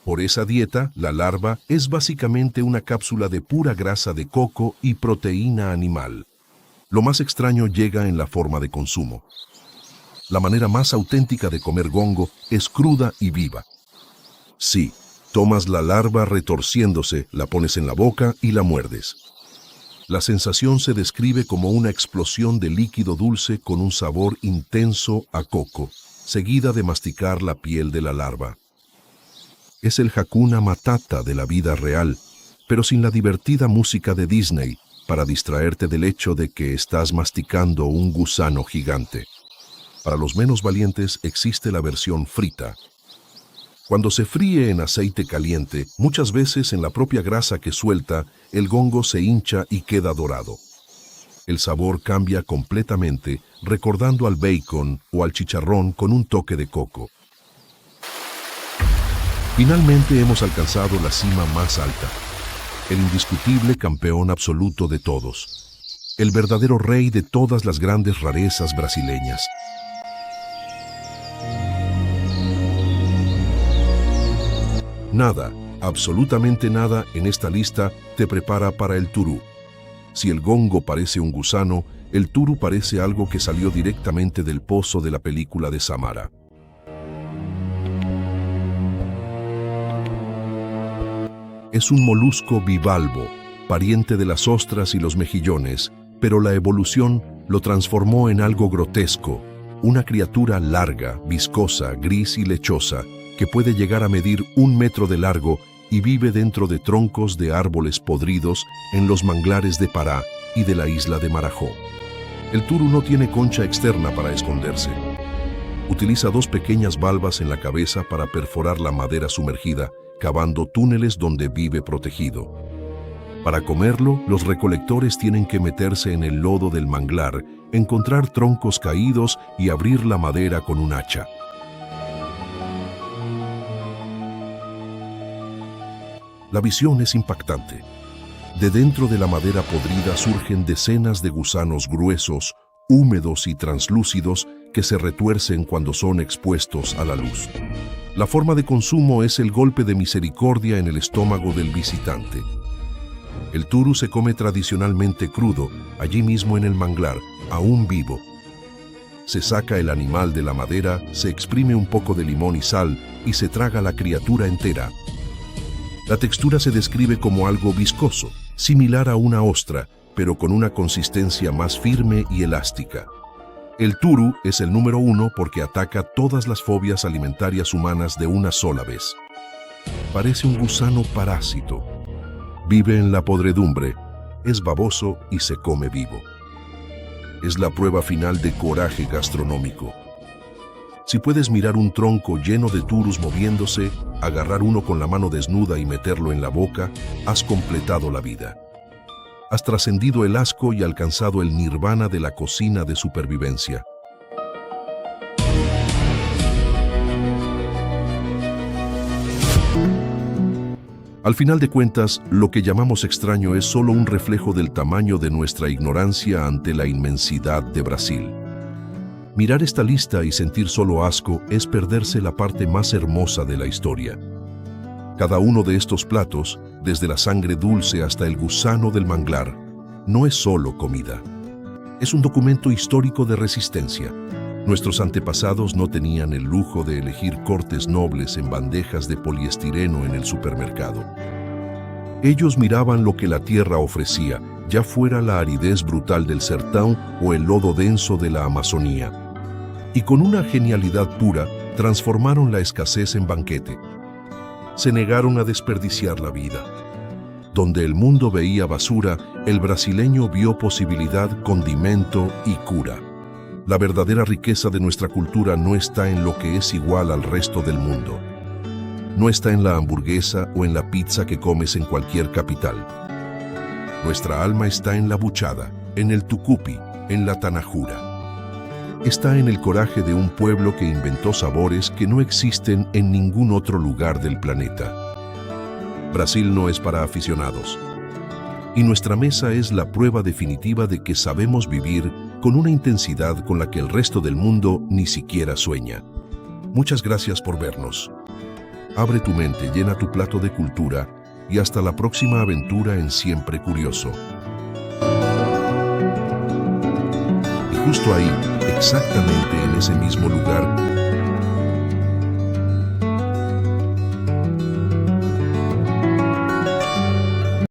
Por esa dieta, la larva es básicamente una cápsula de pura grasa de coco y proteína animal. Lo más extraño llega en la forma de consumo. La manera más auténtica de comer gongo es cruda y viva. Sí, tomas la larva retorciéndose, la pones en la boca y la muerdes. La sensación se describe como una explosión de líquido dulce con un sabor intenso a coco, seguida de masticar la piel de la larva. Es el Hakuna Matata de la vida real, pero sin la divertida música de Disney, para distraerte del hecho de que estás masticando un gusano gigante. Para los menos valientes existe la versión frita. Cuando se fríe en aceite caliente, muchas veces en la propia grasa que suelta, el gongo se hincha y queda dorado. El sabor cambia completamente, recordando al bacon o al chicharrón con un toque de coco. Finalmente hemos alcanzado la cima más alta. El indiscutible campeón absoluto de todos. El verdadero rey de todas las grandes rarezas brasileñas. Nada, absolutamente nada en esta lista te prepara para el turu. Si el gongo parece un gusano, el turu parece algo que salió directamente del pozo de la película de Samara. Es un molusco bivalvo, pariente de las ostras y los mejillones, pero la evolución lo transformó en algo grotesco, una criatura larga, viscosa, gris y lechosa, que puede llegar a medir 1 metro de largo y vive dentro de troncos de árboles podridos en los manglares de Pará y de la isla de Marajó. El turu no tiene concha externa para esconderse. Utiliza 2 pequeñas valvas en la cabeza para perforar la madera sumergida, cavando túneles donde vive protegido. Para comerlo, los recolectores tienen que meterse en el lodo del manglar, encontrar troncos caídos y abrir la madera con un hacha. La visión es impactante. De dentro de la madera podrida surgen decenas de gusanos gruesos, húmedos y translúcidos que se retuercen cuando son expuestos a la luz. La forma de consumo es el golpe de misericordia en el estómago del visitante. El turu se come tradicionalmente crudo, allí mismo en el manglar, aún vivo. Se saca el animal de la madera, se exprime un poco de limón y sal y se traga la criatura entera. La textura se describe como algo viscoso, similar a una ostra, pero con una consistencia más firme y elástica. El turu es el número 1 porque ataca todas las fobias alimentarias humanas de una sola vez. Parece un gusano parásito. Vive en la podredumbre, es baboso y se come vivo. Es la prueba final de coraje gastronómico. Si puedes mirar un tronco lleno de turus moviéndose, agarrar uno con la mano desnuda y meterlo en la boca, has completado la vida. Has trascendido el asco y alcanzado el nirvana de la cocina de supervivencia. Al final de cuentas, lo que llamamos extraño es solo un reflejo del tamaño de nuestra ignorancia ante la inmensidad de Brasil. Mirar esta lista y sentir solo asco es perderse la parte más hermosa de la historia. Cada uno de estos platos, desde la sangre dulce hasta el gusano del manglar, no es solo comida. Es un documento histórico de resistencia, Nuestros antepasados no tenían el lujo de elegir cortes nobles en bandejas de poliestireno en el supermercado. Ellos miraban lo que la tierra ofrecía, ya fuera la aridez brutal del sertão o el lodo denso de la Amazonía. Y con una genialidad pura, transformaron la escasez en banquete. Se negaron a desperdiciar la vida. Donde el mundo veía basura, el brasileño vio posibilidad, condimento y cura. La verdadera riqueza de nuestra cultura no está en lo que es igual al resto del mundo. No está en la hamburguesa o en la pizza que comes en cualquier capital. Nuestra alma está en la buchada, en el tucupi, en la tanajura. Está en el coraje de un pueblo que inventó sabores que no existen en ningún otro lugar del planeta. Brasil no es para aficionados. Y nuestra mesa es la prueba definitiva de que sabemos vivir con una intensidad con la que el resto del mundo ni siquiera sueña. Muchas gracias por vernos. Abre tu mente, llena tu plato de cultura y hasta la próxima aventura en Siempre Curioso. Y justo ahí, exactamente en ese mismo lugar,